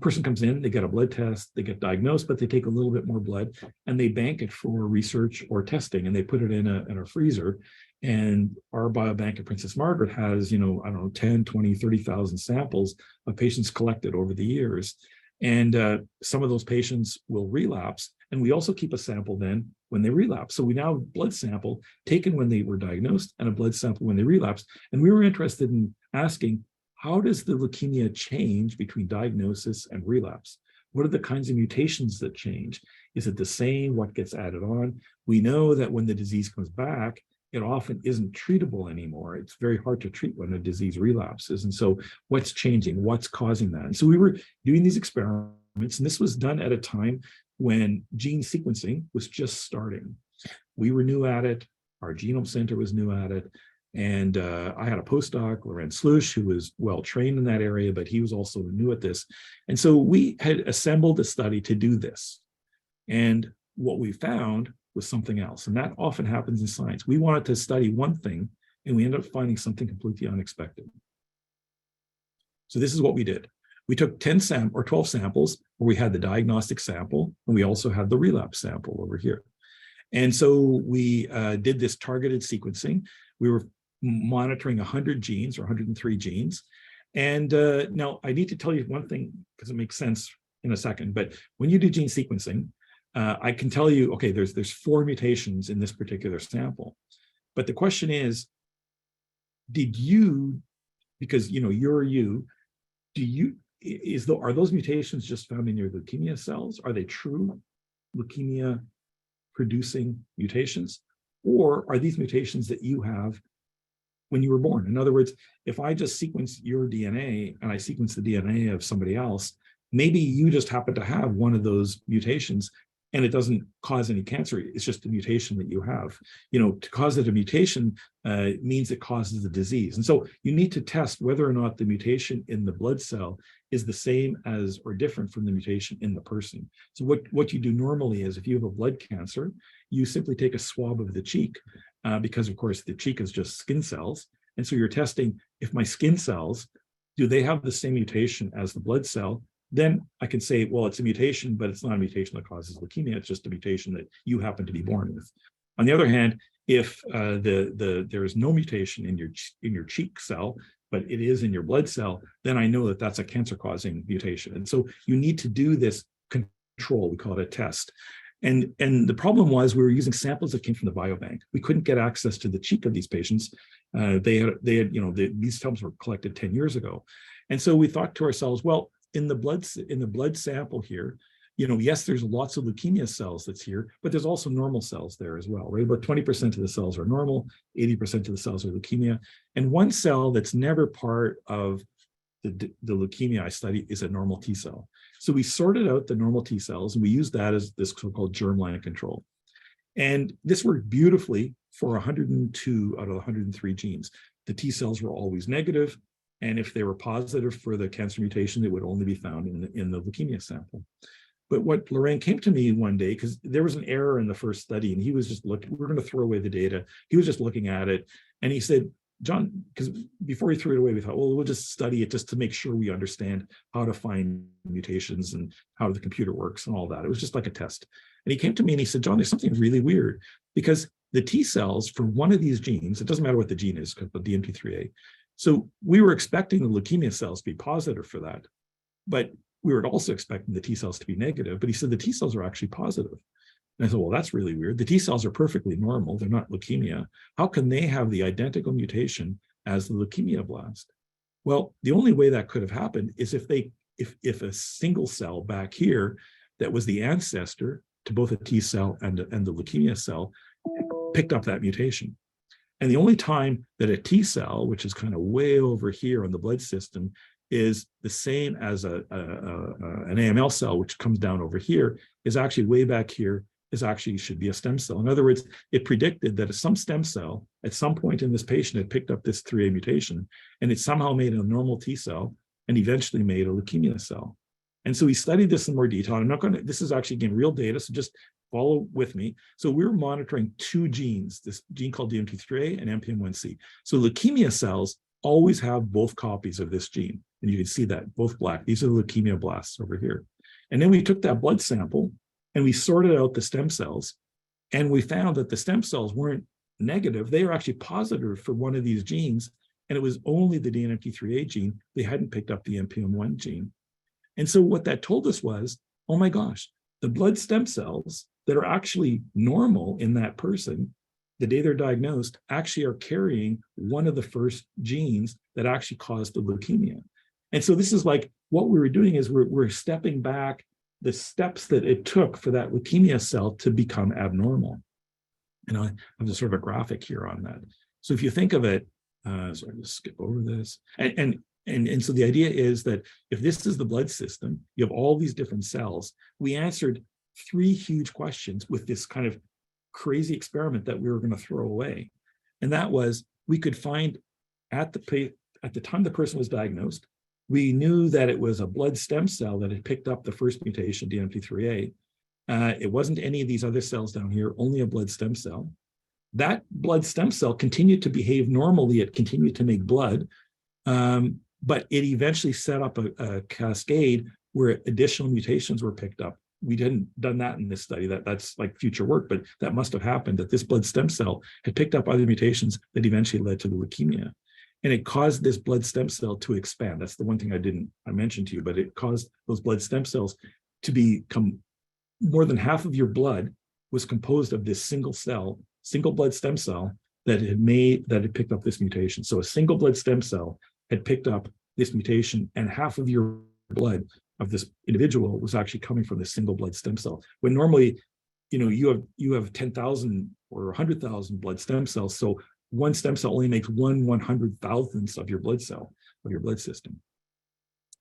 Person comes in, they get a blood test, they get diagnosed, but they take a little bit more blood and they bank it for research or testing, and they put it in a freezer. And our biobank at Princess Margaret has, 10, 20, 30,000 samples of patients collected over the years. And some of those patients will relapse. And we also keep a sample then when they relapse. So we now have a blood sample taken when they were diagnosed and a blood sample when they relapsed. And we were interested in asking, how does the leukemia change between diagnosis and relapse? What are the kinds of mutations that change? Is it the same? What gets added on? We know that when the disease comes back, it often isn't treatable anymore. It's very hard to treat when a disease relapses. And so what's changing? What's causing that? And so we were doing these experiments, and this was done at a time when gene sequencing was just starting. We were new at it. Our genome center was new at it. And I had a postdoc, Lorenz Slush, who was well trained in that area, but he was also new at this. And so we had assembled a study to do this. And what we found was something else. And that often happens in science. We wanted to study one thing, and we ended up finding something completely unexpected. So this is what we did. We took 10 or 12 samples where we had the diagnostic sample, and we also had the relapse sample over here. And so we did this targeted sequencing. We were monitoring 100 genes or 103 genes. And now I need to tell you one thing because it makes sense in a second, but when you do gene sequencing, I can tell you, okay, there's 4 mutations in this particular sample. But the question is, did you, because you're you, are those mutations just found in your leukemia cells? Are they true leukemia producing mutations? Or are these mutations that you have when you were born? In other words, if I just sequence your DNA and I sequence the DNA of somebody else, maybe you just happen to have one of those mutations and it doesn't cause any cancer. It's just a mutation that you have. To cause it a mutation means it causes the disease. And so you need to test whether or not the mutation in the blood cell is the same as or different from the mutation in the person. So what you do normally is if you have a blood cancer, you simply take a swab of the cheek because, of course, the cheek is just skin cells. And so you're testing if my skin cells, do they have the same mutation as the blood cell? Then I can say, well, it's a mutation, but it's not a mutation that causes leukemia. It's just a mutation that you happen to be born with. On the other hand, if there is no mutation in your cheek cell, but it is in your blood cell, then I know that that's a cancer-causing mutation. And so you need to do this control. We call it a test. And the problem was we were using samples that came from the biobank. We couldn't get access to the cheek of these patients. These samples were collected 10 years ago. And so we thought to ourselves, well, in the blood sample here, yes, there's lots of leukemia cells that's here, but there's also normal cells there as well, right? About 20% of the cells are normal, 80% of the cells are leukemia. And one cell that's never part of the leukemia I study is a normal T cell. So we sorted out the normal T cells and we used that as this so-called germline control. And this worked beautifully for 102 out of the 103 genes. The T cells were always negative. And if they were positive for the cancer mutation, it would only be found in the leukemia sample. But what Lorraine came to me one day, because there was an error in the first study, and he was just looking, we're going to throw away the data. He was just looking at it. And he said, John, because before we threw it away, we thought, well, we'll just study it just to make sure we understand how to find mutations and how the computer works and all that. It was just like a test. And he came to me and he said, John, there's something really weird, because the T cells for one of these genes, it doesn't matter what the gene is, the DMT3A. So we were expecting the leukemia cells to be positive for that, but we were also expecting the T cells to be negative. But he said the T cells are actually positive. And I thought, well, that's really weird. The T cells are perfectly normal. They're not leukemia. How can they have the identical mutation as the leukemia blast? Well, the only way that could have happened is if a single cell back here that was the ancestor to both a T cell and the leukemia cell picked up that mutation. And the only time that a T cell, which is kind of way over here on the blood system, is the same as an AML cell, which comes down over here, is actually way back here, is actually should be a stem cell. In other words, it predicted that some stem cell at some point in this patient had picked up this 3A mutation, and it somehow made a normal T cell and eventually made a leukemia cell. And so we studied this in more detail. I'm not going to, this is actually, again, real data, so just follow with me. So we were monitoring two genes, this gene called DMT3A and NPM1C. So leukemia cells always have both copies of this gene. And you can see that, both black. These are the leukemia blasts over here. And then we took that blood sample and we sorted out the stem cells. And we found that the stem cells weren't negative. They were actually positive for one of these genes. And it was only the DNMT3A gene. They hadn't picked up the NPM1 gene. And so what that told us was, oh my gosh, the blood stem cells that are actually normal in that person, the day they're diagnosed, actually are carrying one of the first genes that actually caused the leukemia. And so this is like, what we were doing is we're stepping back the steps that it took for that leukemia cell to become abnormal. And I have a sort of a graphic here on that. So if you think of it, so I'll just skip over this. And so the idea is that if this is the blood system, you have all these different cells. We answered three huge questions with this kind of crazy experiment that we were going to throw away. And that was, we could find at the time the person was diagnosed, we knew that it was a blood stem cell that had picked up the first mutation, DNMT3A. It wasn't any of these other cells down here, only a blood stem cell. That blood stem cell continued to behave normally. It continued to make blood, but it eventually set up a cascade where additional mutations were picked up. We hadn't done that in this study. That's like future work, but that must have happened, that this blood stem cell had picked up other mutations that eventually led to the leukemia. And it caused this blood stem cell to expand. That's the one thing I mentioned to you, but it caused those blood stem cells to become, more than half of your blood was composed of this single blood stem cell that had picked up this mutation. So a single blood stem cell had picked up this mutation, and half of your blood of this individual was actually coming from this single blood stem cell. When normally, you have 10,000 or 100,000 blood stem cells. So one stem cell only makes 1/100,000th of your blood cell, of your blood system.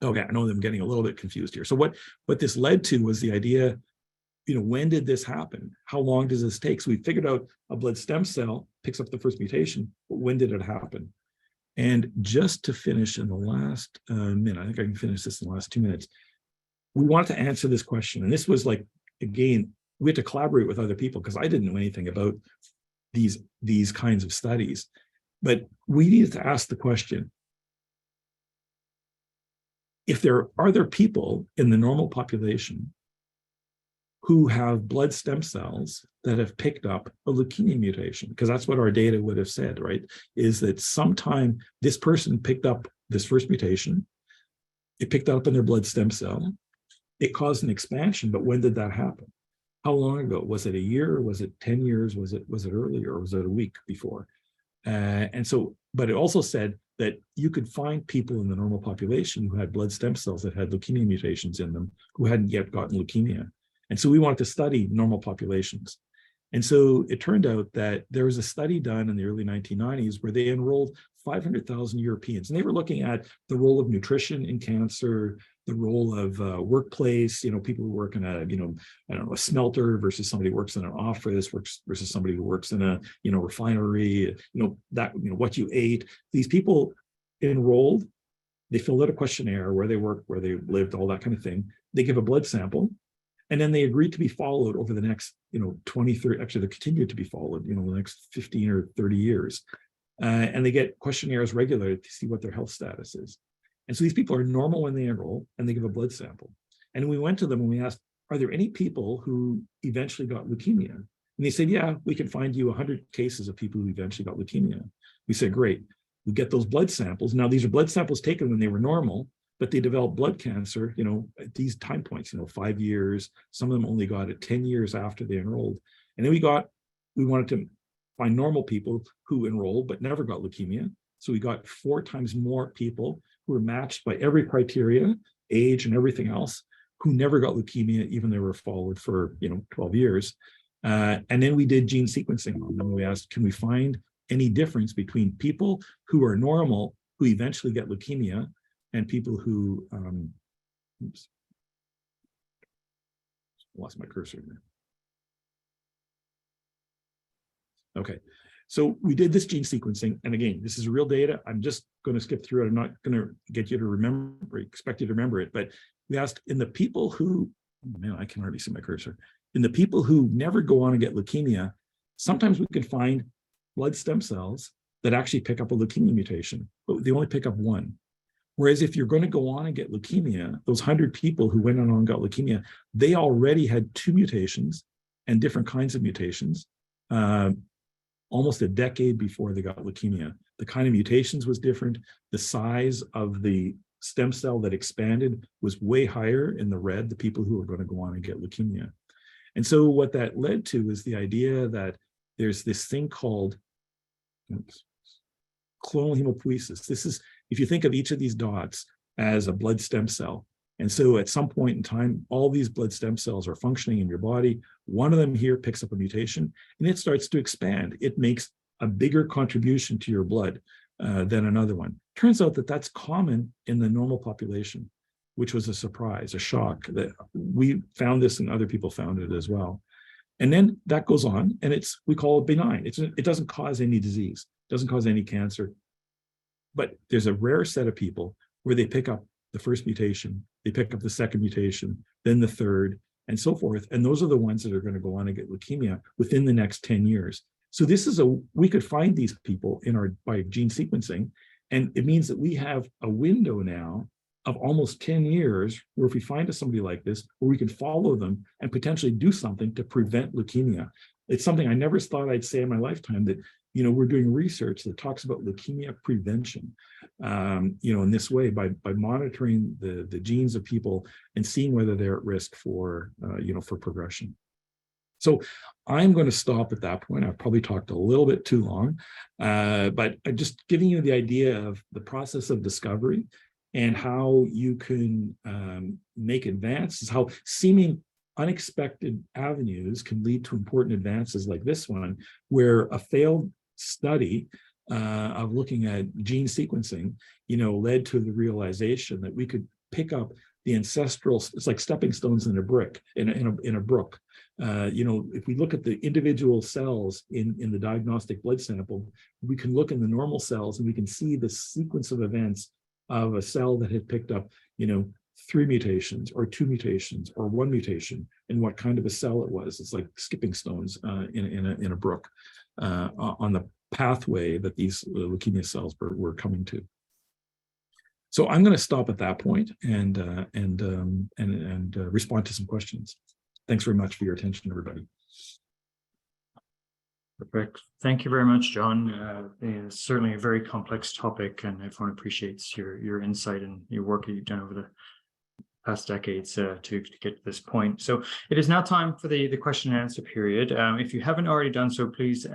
Okay, I know I'm getting a little bit confused here. So what this led to was the idea, when did this happen? How long does this take? So we figured out a blood stem cell picks up the first mutation, but when did it happen? And just to finish in the last minute, I think I can finish this in the last 2 minutes. We wanted to answer this question. And this was like, again, we had to collaborate with other people because I didn't know anything about these kinds of studies. But we needed to ask the question, are there people in the normal population who have blood stem cells that have picked up a leukemia mutation? Because that's what our data would have said, right? Is that sometime this person picked up this first mutation, it picked up in their blood stem cell, it caused an expansion, but when did that happen? How long ago? Was it a year? Was it 10 years? Was it earlier? Or was it a week before? But it also said that you could find people in the normal population who had blood stem cells that had leukemia mutations in them who hadn't yet gotten leukemia. And so we wanted to study normal populations. And so it turned out that there was a study done in the early 1990s where they enrolled 500,000 Europeans. And they were looking at the role of nutrition in cancer, the role of workplace, people who work in a smelter versus somebody who works in an office, versus somebody who works in a, refinery, what you ate. These people enrolled, they filled out a questionnaire, where they worked, where they lived, all that kind of thing. They give a blood sample. And then they agreed to be followed over the next, 20, 30, actually they continued to be followed, the next 15 or 30 years. and they get questionnaires regularly to see what their health status is. And so these people are normal when they enroll, and they give a blood sample. And we went to them and we asked, are there any people who eventually got leukemia? And they said, yeah, we can find you 100 cases of people who eventually got leukemia. We said, great. We get those blood samples. Now, these are blood samples taken when they were normal, but they developed blood cancer, at these time points, 5 years. Some of them only got it 10 years after they enrolled. And then we wanted to find normal people who enrolled but never got leukemia. So we got 4 times more people who were matched by every criteria, age and everything else, who never got leukemia, even though they were followed for 12 years. And then we did gene sequencing on them. We asked, can we find any difference between people who are normal, who eventually get leukemia, and people who, oops, lost my cursor there. Okay, so we did this gene sequencing, and again, this is real data. I'm just going to skip through it. I'm not going to get you to remember, expect you to remember it, but we asked in the people who, man, I can hardly see my cursor. In the people who never go on and get leukemia, sometimes we can find blood stem cells that actually pick up a leukemia mutation, but they only pick up 1. Whereas if you're going to go on and get leukemia, those 100 people who went on and got leukemia, they already had 2 mutations and different kinds of mutations, almost a decade before they got leukemia. The kind of mutations was different. The size of the stem cell that expanded was way higher in the red, the people who are going to go on and get leukemia. And so what that led to is the idea that there's this thing called clonal hematopoiesis. This is, if you think of each of these dots as a blood stem cell. And so at some point in time, all these blood stem cells are functioning in your body. One of them here picks up a mutation and it starts to expand. It makes a bigger contribution to your blood than another one. Turns out that that's common in the normal population, which was a surprise, a shock that we found this and other people found it as well. And then that goes on and we call it benign. It doesn't cause any disease, doesn't cause any cancer. But there's a rare set of people where they pick up the first mutation, they pick up the second mutation, then the third, and so forth. And those are the ones that are going to go on and get leukemia within the next 10 years. So this is we could find these people by gene sequencing, and it means that we have a window now of almost 10 years where if we find somebody like this, where we can follow them and potentially do something to prevent leukemia. It's something I never thought I'd say in my lifetime, that we're doing research that talks about leukemia prevention, in this way by monitoring the genes of people and seeing whether they're at risk for progression. So I'm going to stop at that point. I've probably talked a little bit too long, but I'm just giving you the idea of the process of discovery and how you can make advances, how seeming unexpected avenues can lead to important advances like this one, where a failed study of looking at gene sequencing, led to the realization that we could pick up the ancestral, it's like stepping stones in a brook. If we look at the individual cells in the diagnostic blood sample, we can look in the normal cells and we can see the sequence of events of a cell that had picked up, 3 mutations or 2 mutations or 1 mutation, and what kind of a cell it was. It's like skipping stones in a brook on the pathway that these leukemia cells were coming to. So I'm going to stop at that point and respond to some questions. Thanks very much for your attention, everybody. Perfect. Thank you very much, John. It's certainly a very complex topic, and everyone appreciates your insight and your work that you've done over the past decades to get to this point. So it is now time for the question and answer period. If you haven't already done so, please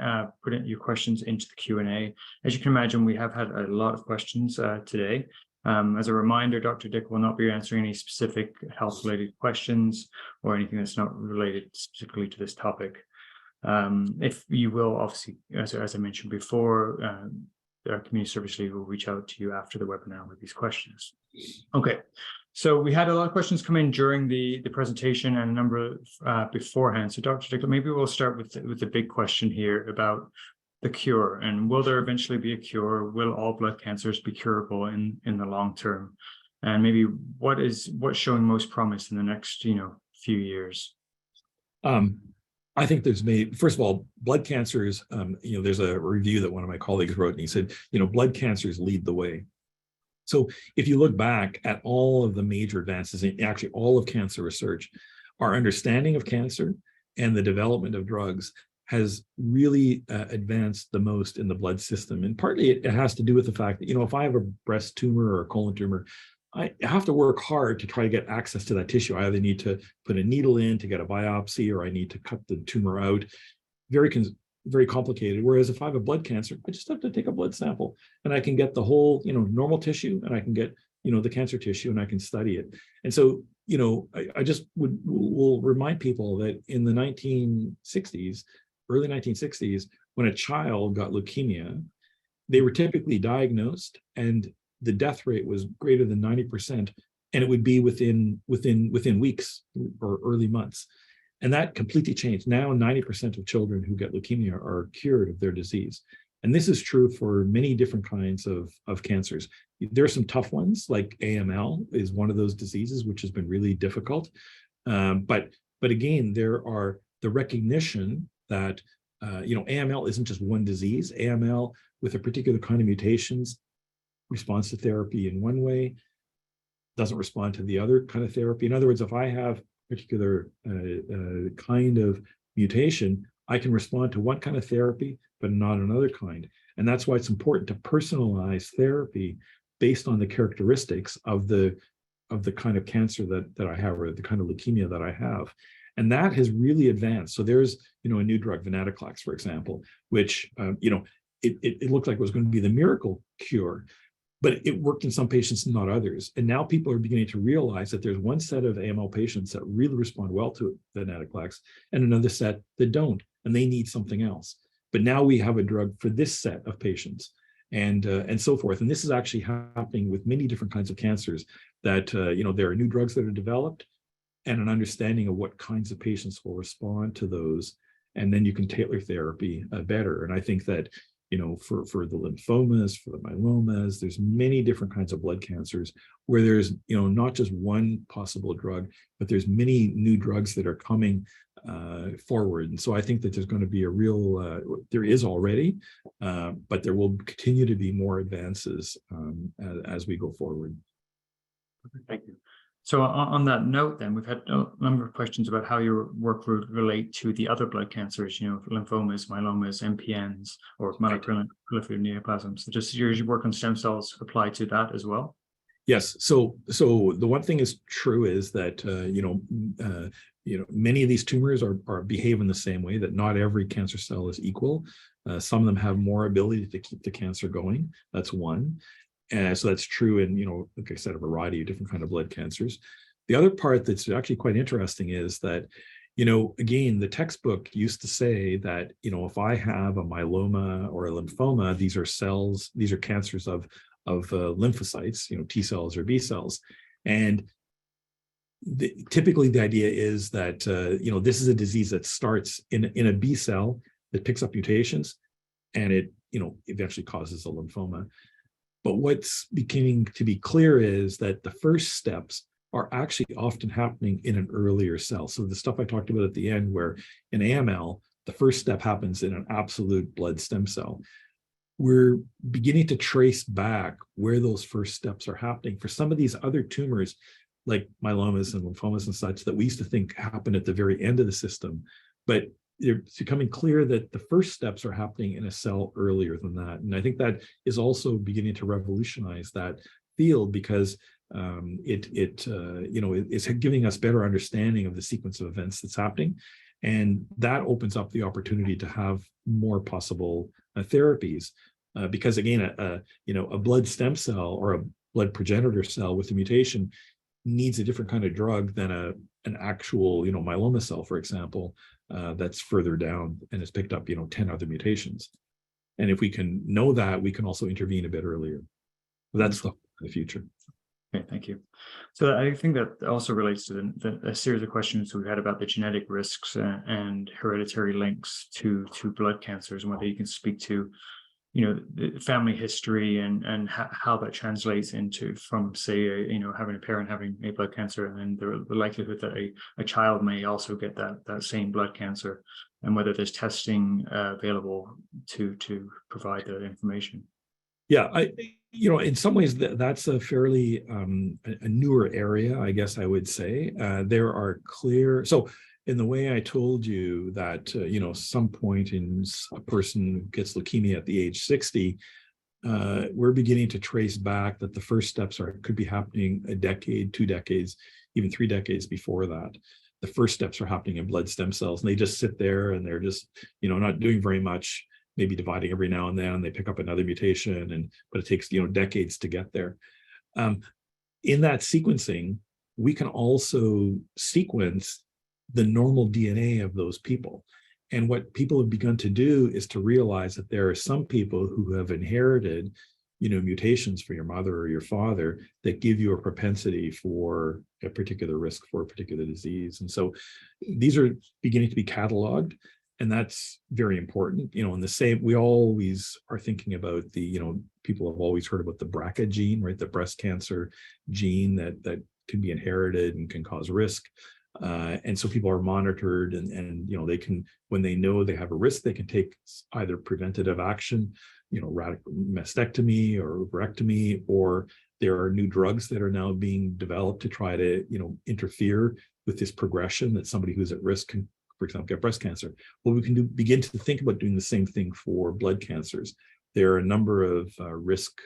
put in your questions into the Q&A. As you can imagine, we have had a lot of questions today. As a reminder, Dr. Dick will not be answering any specific health-related questions or anything that's not related specifically to this topic. If you will, obviously, as I mentioned before, our community service lead will reach out to you after the webinar with these questions. Okay, so we had a lot of questions come in during the presentation and a number beforehand. So Dr. Dick, maybe we'll start with the big question here about the cure, and will there eventually be a cure? Will all blood cancers be curable in the long term? And maybe what's showing most promise in the next few years? I think first of all, blood cancers, there's a review that one of my colleagues wrote, and he said, blood cancers lead the way. So if you look back at all of the major advances in actually all of cancer research, our understanding of cancer and the development of drugs has really advanced the most in the blood system. And partly it has to do with the fact that, if I have a breast tumor or a colon tumor, I have to work hard to try to get access to that tissue. I either need to put a needle in to get a biopsy, or I need to cut the tumor out. Very complicated. Whereas if I have a blood cancer, I just have to take a blood sample and I can get the whole, normal tissue, and I can get, the cancer tissue, and I can study it. And so, I just will remind people that in the 1960s, early 1960s, when a child got leukemia, they were typically diagnosed, and the death rate was greater than 90%, and it would be within weeks or early months. And that completely changed. Now 90% of children who get leukemia are cured of their disease. And this is true for many different kinds of cancers. There are some tough ones, like AML is one of those diseases, which has been really difficult. But again, there are the recognition that AML isn't just one disease. AML with a particular kind of mutations responds to therapy in one way, doesn't respond to the other kind of therapy. In other words, if I have a particular kind of mutation, I can respond to one kind of therapy, but not another kind. And that's why it's important to personalize therapy based on the characteristics of the kind of cancer that I have, or the kind of leukemia that I have. And that has really advanced. So there's, a new drug, venetoclax, for example, which, it looked like it was going to be the miracle cure, but it worked in some patients and not others. And now people are beginning to realize that there's one set of AML patients that really respond well to venetoclax and another set that don't, and they need something else. But now we have a drug for this set of patients, and so forth. And this is actually happening with many different kinds of cancers, that, there are new drugs that are developed, and an understanding of what kinds of patients will respond to those. And then you can tailor therapy better. And I think that, for the lymphomas, for the myelomas, there's many different kinds of blood cancers where there's, not just one possible drug, but there's many new drugs that are coming forward. And so I think that there's going to be a real, there is already, but there will continue to be more advances as we go forward. Thank you. So on that note, then, we've had a number of questions about how your work would relate to the other blood cancers, lymphomas, myelomas, MPNs, or myeloproliferative neoplasms. So does your work on stem cells apply to that as well? Yes. So the one thing is true is that many of these tumors are behave in the same way, that not every cancer cell is equal. Some of them have more ability to keep the cancer going. That's one. So that's true in, like I said, a variety of different kind of blood cancers. The other part that's actually quite interesting is that, again, the textbook used to say that, if I have a myeloma or a lymphoma, these are cells, these are cancers of lymphocytes, T cells or B cells. And typically the idea is that, this is a disease that starts in a B cell that picks up mutations, and it, eventually causes a lymphoma. But what's beginning to be clear is that the first steps are actually often happening in an earlier cell. So the stuff I talked about at the end, where in AML, the first step happens in an absolute blood stem cell. We're beginning to trace back where those first steps are happening for some of these other tumors, like myelomas and lymphomas and such, that we used to think happened at the very end of the system. But it's becoming clear that the first steps are happening in a cell earlier than that. And I think that is also beginning to revolutionize that field, because it's giving us better understanding of the sequence of events that's happening. And that opens up the opportunity to have more possible therapies. Because again, a blood stem cell or a blood progenitor cell with a mutation needs a different kind of drug than an actual, myeloma cell, for example, that's further down and has picked up, 10 other mutations. And if we can know that, we can also intervene a bit earlier. That's the future. Okay, thank you. So I think that also relates to a series of questions we've had about the genetic risks and hereditary links to blood cancers, and whether you can speak to the family history and how that translates into from, say, having a parent having a blood cancer, and then the likelihood that a child may also get that same blood cancer, and whether there's testing available to provide that information. Yeah, in some ways that's a fairly a newer area, I guess I would say. There are clear, so in the way I told you that, some point in a person gets leukemia at the age 60, we're beginning to trace back that the first steps could be happening a decade, 2 decades, even 3 decades before that. The first steps are happening in blood stem cells, and they just sit there and they're just, not doing very much, maybe dividing every now and then. They pick up another mutation, but it takes, decades to get there. In that sequencing, we can also sequence the normal DNA of those people. And what people have begun to do is to realize that there are some people who have inherited, mutations for your mother or your father that give you a propensity for a particular risk for a particular disease. And so these are beginning to be cataloged. And that's very important, in the same, we always are thinking about people have always heard about the BRCA gene, right? The breast cancer gene that can be inherited and can cause risk. And so people are monitored and they can, when they know they have a risk, they can take either preventative action, radical mastectomy or oophorectomy, or there are new drugs that are now being developed to try to, interfere with this progression that somebody who's at risk can, for example, get breast cancer. Well, we can begin to think about doing the same thing for blood cancers. There are a number of risk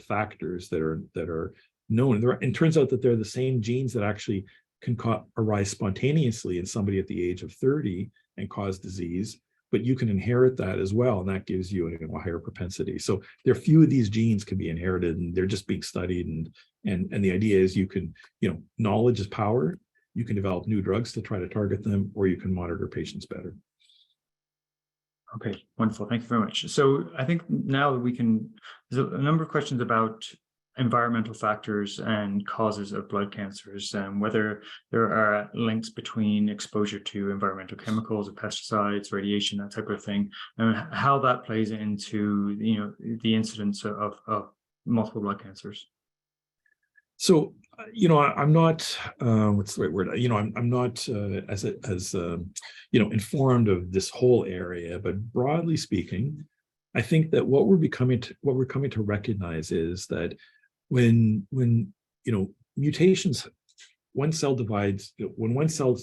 factors that are known. And it turns out that they're the same genes that actually can arise spontaneously in somebody at the age of 30 and cause disease, but you can inherit that as well, and that gives you a higher propensity. So there are few of these genes can be inherited, and they're just being studied. And the idea is you can, knowledge is power. You can develop new drugs to try to target them, or you can monitor patients better. Okay, wonderful. Thank you very much. So I think now that there's a number of questions about environmental factors and causes of blood cancers, and whether there are links between exposure to environmental chemicals or pesticides, radiation, that type of thing, and how that plays into the incidence of multiple blood cancers. So, I'm not, what's the right word? I'm not as informed of this whole area, but broadly speaking, I think that what we're coming to recognize is that when mutations, one cell divides, when one cell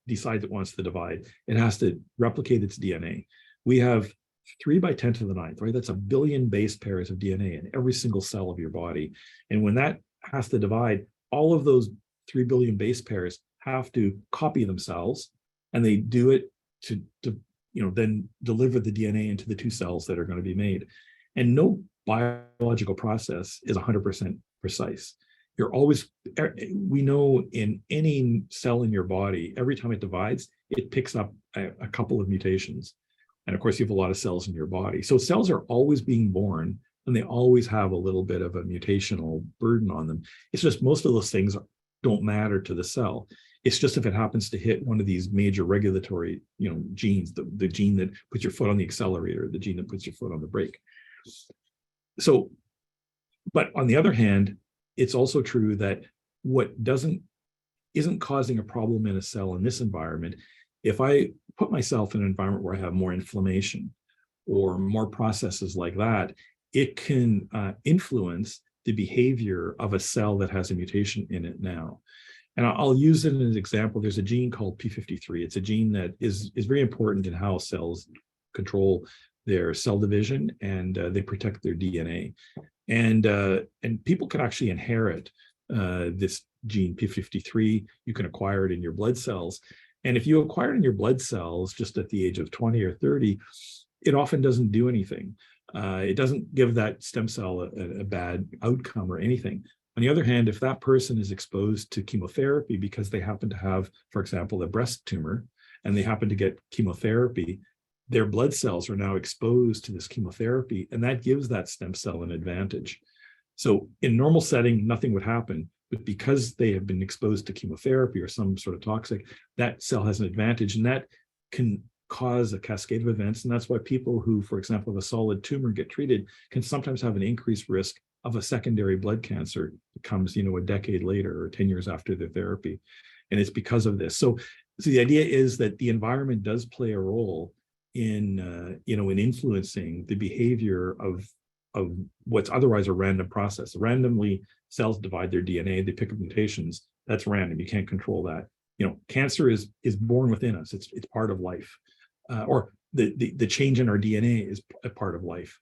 decides it wants to divide, it has to replicate its DNA. We have 3 by 10 to the 9th, right? That's 1 billion base pairs of DNA in every single cell of your body. And when that has to divide, all of those 3 billion base pairs have to copy themselves, and they do it to then deliver the DNA into the 2 cells that are going to be made. And no biological process is 100% precise. We know in any cell in your body, every time it divides, it picks up a couple of mutations. And of course, you have a lot of cells in your body. So cells are always being born, and they always have a little bit of a mutational burden on them. It's just most of those things don't matter to the cell. It's just if it happens to hit one of these major regulatory, genes, the gene that puts your foot on the accelerator, the gene that puts your foot on the brake. So, but on the other hand, it's also true that what isn't causing a problem in a cell in this environment, if I put myself in an environment where I have more inflammation or more processes like that, it can influence the behavior of a cell that has a mutation in it now. And I'll use it as an example. There's a gene called P53. It's a gene that is very important in how cells control their cell division, and they protect their DNA. And people can actually inherit this gene P53. You can acquire it in your blood cells. And if you acquire it in your blood cells just at the age of 20 or 30, it often doesn't do anything. It doesn't give that stem cell a bad outcome or anything. On the other hand, if that person is exposed to chemotherapy because they happen to have, for example, a breast tumor, and they happen to get chemotherapy, their blood cells are now exposed to this chemotherapy, and that gives that stem cell an advantage. So in normal setting, nothing would happen, but because they have been exposed to chemotherapy or some sort of toxic, that cell has an advantage, and that can cause a cascade of events. And that's why people who, for example, have a solid tumor get treated can sometimes have an increased risk of a secondary blood cancer that comes, a decade later or 10 years after their therapy. And it's because of this. So the idea is that the environment does play a role in, in influencing the behavior of what's otherwise a random process. Randomly, cells divide their DNA, they pick up mutations. That's random. You can't control that. Cancer is born within us. It's part of life, or the change in our DNA is a part of life.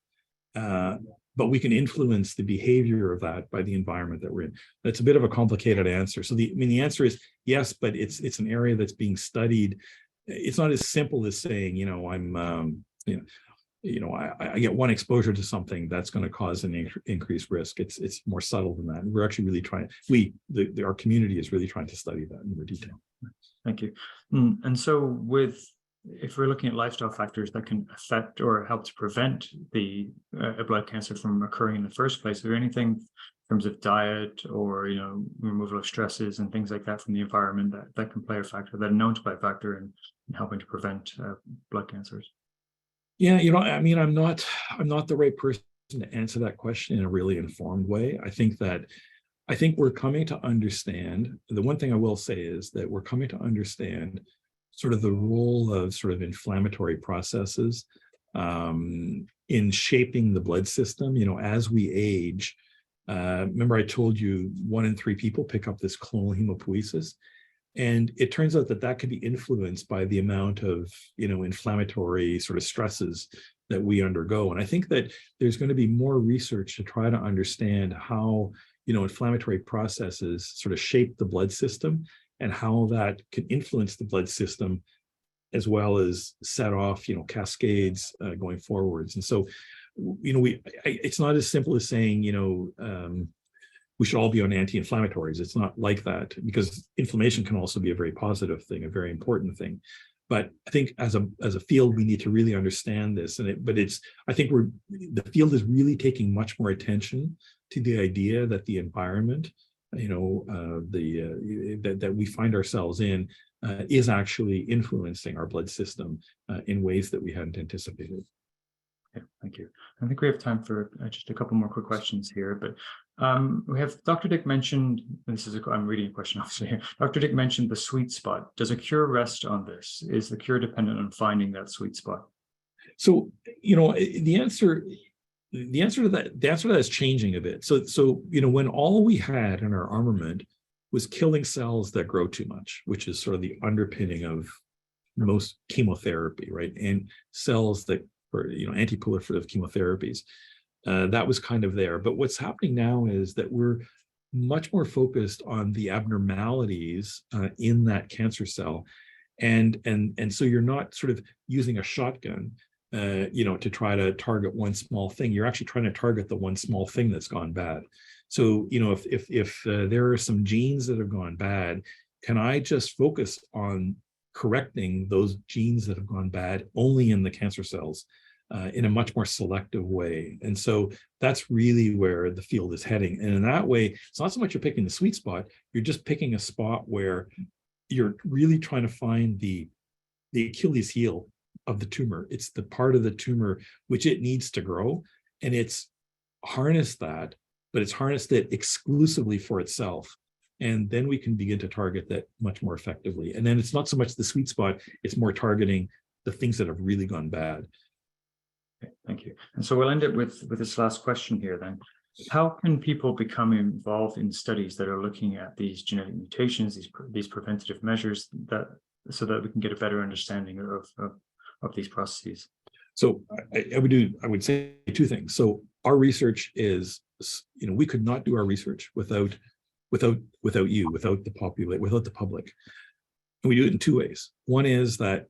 But we can influence the behavior of that by the environment that we're in. That's a bit of a complicated answer. So the answer is yes, but it's an area that's being studied. It's not as simple as saying, I get one exposure to something that's going to cause an increased risk. It's more subtle than that. And we're actually really trying. Our community is really trying to study that in more detail. Thank you. And so if we're looking at lifestyle factors that can affect or help to prevent a blood cancer from occurring in the first place, is there anything in terms of diet or removal of stresses and things like that from the environment that can play a factor, that are known to play a factor in helping to prevent blood cancers? Yeah, I'm not the right person to answer that question in a really informed way. I think we're coming to understand. The one thing I will say is that we're coming to understand sort of the role of sort of inflammatory processes in shaping the blood system. As we age, remember I told you 1 in 3 people pick up this clonal hematopoiesis. And it turns out that can be influenced by the amount of, inflammatory sort of stresses that we undergo. And I think that there's going to be more research to try to understand how, inflammatory processes sort of shape the blood system and how that can influence the blood system as well as set off, cascades going forwards. And so, it's not as simple as saying, we should all be on anti-inflammatories. It's not like that, because inflammation can also be a very positive thing, a very important thing. But I think as a field, we need to really understand this. I think the field is really taking much more attention to the idea that the environment, that we find ourselves in, is actually influencing our blood system in ways that we hadn't anticipated. Okay, thank you. I think we have time for just a couple more quick questions here, but we have Dr. Dick mentioned, I'm reading a question obviously here. Dr. Dick mentioned the sweet spot. Does a cure rest on this? Is the cure dependent on finding that sweet spot? So, the answer to that is changing a bit. So, when all we had in our armament was killing cells that grow too much, which is sort of the underpinning of most chemotherapy, right? And cells that, or anti-proliferative chemotherapies, that was kind of there. But what's happening now is that we're much more focused on the abnormalities in that cancer cell, and so you're not sort of using a shotgun, to try to target one small thing. You're actually trying to target the one small thing that's gone bad. So if there are some genes that have gone bad, can I just focus on correcting those genes that have gone bad only in the cancer cells? In a much more selective way. And so that's really where the field is heading. And in that way, it's not so much you're picking the sweet spot, you're just picking a spot where you're really trying to find the Achilles heel of the tumor. It's the part of the tumor which it needs to grow, and it's harnessed that, but it's harnessed it exclusively for itself. And then we can begin to target that much more effectively. And then it's not so much the sweet spot, it's more targeting the things that have really gone bad. Thank you. And so we'll end it with this last question here then. How can people become involved in studies that are looking at these genetic mutations, these preventative measures, so that we can get a better understanding of these processes? So I would say 2 things. So our research is, we could not do our research without you, without the public. And we do it in 2 ways. One is that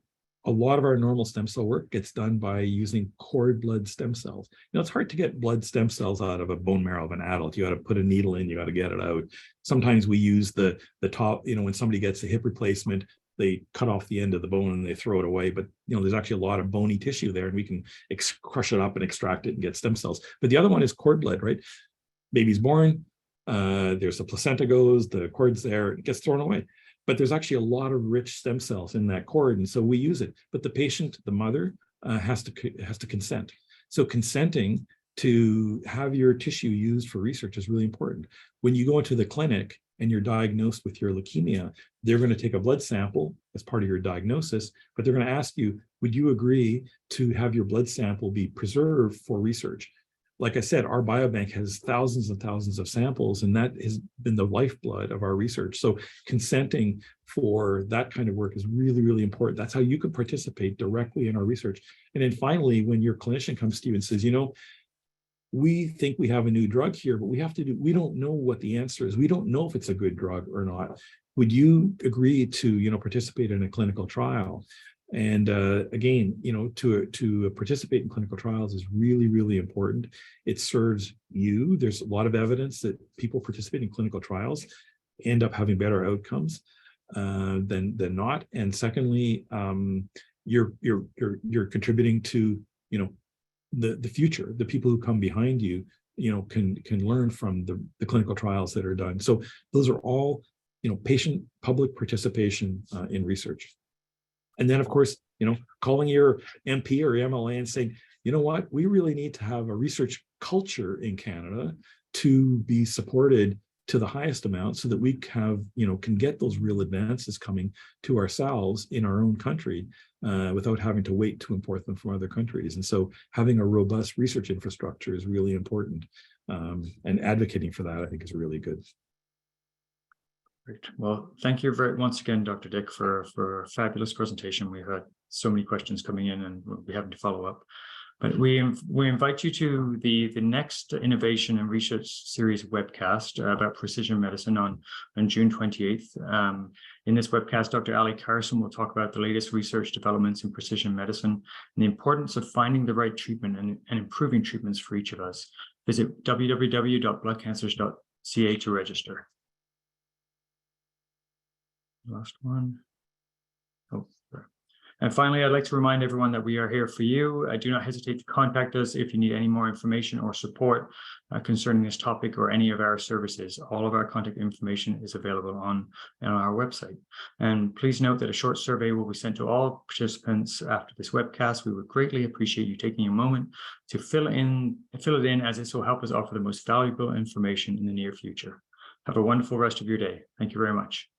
a lot of our normal stem cell work gets done by using cord blood stem cells. It's hard to get blood stem cells out of a bone marrow of an adult. You got to put a needle in, you got to get it out. Sometimes we use the top, when somebody gets a hip replacement, they cut off the end of the bone and they throw it away. But, there's actually a lot of bony tissue there, and we can crush it up and extract it and get stem cells. But the other one is cord blood, right? Baby's born, there's the placenta goes, the cord's there, it gets thrown away. but there's actually a lot of rich stem cells in that cord, and so we use it. But the patient, the mother, has to consent. So consenting to have your tissue used for research is really important. When you go into the clinic and you're diagnosed with your leukemia, they're going to take a blood sample as part of your diagnosis, but they're going to ask you, would you agree to have your blood sample be preserved for research? Like I said, our biobank has thousands and thousands of samples, and that has been the lifeblood of our research. So consenting for that kind of work is really, really important. That's how you can participate directly in our research. And then finally, when your clinician comes to you and says, you know, we think we have a new drug here, but we don't know what the answer is. We don't know if it's a good drug or not. Would you agree to, you know, participate in a clinical trial? And again, you know, to participate in clinical trials is really, really important. It serves you. There's a lot of evidence that people participating in clinical trials end up having better outcomes than not. And secondly, you're contributing to, you know, the future. The people who come behind you, you know, can learn from the clinical trials that are done. So those are all, you know, patient public participation in research. And then, of course, you know, calling your MP or MLA and saying, you know what, we really need to have a research culture in Canada to be supported to the highest amount so that we have, you know, can get those real advances coming to ourselves in our own country without having to wait to import them from other countries. And so having a robust research infrastructure is really important. And advocating for that, I think, is really good. Great. Well, thank you once again, Dr. Dick, for a fabulous presentation. We've had so many questions coming in, and we'll be having to follow up. But we invite you to the next Innovation and Research Series webcast about precision medicine on June 28th. In this webcast, Dr. Ali Carson will talk about the latest research developments in precision medicine and the importance of finding the right treatment and improving treatments for each of us. Visit www.bloodcancers.ca to register. Last one. Oh, sorry. And finally, I'd like to remind everyone that we are here for you. Do not hesitate to contact us if you need any more information or support concerning this topic or any of our services. All of our contact information is available on our website. And please note that a short survey will be sent to all participants after this webcast. We would greatly appreciate you taking a moment to fill it in, as this will help us offer the most valuable information in the near future. Have a wonderful rest of your day. Thank you very much.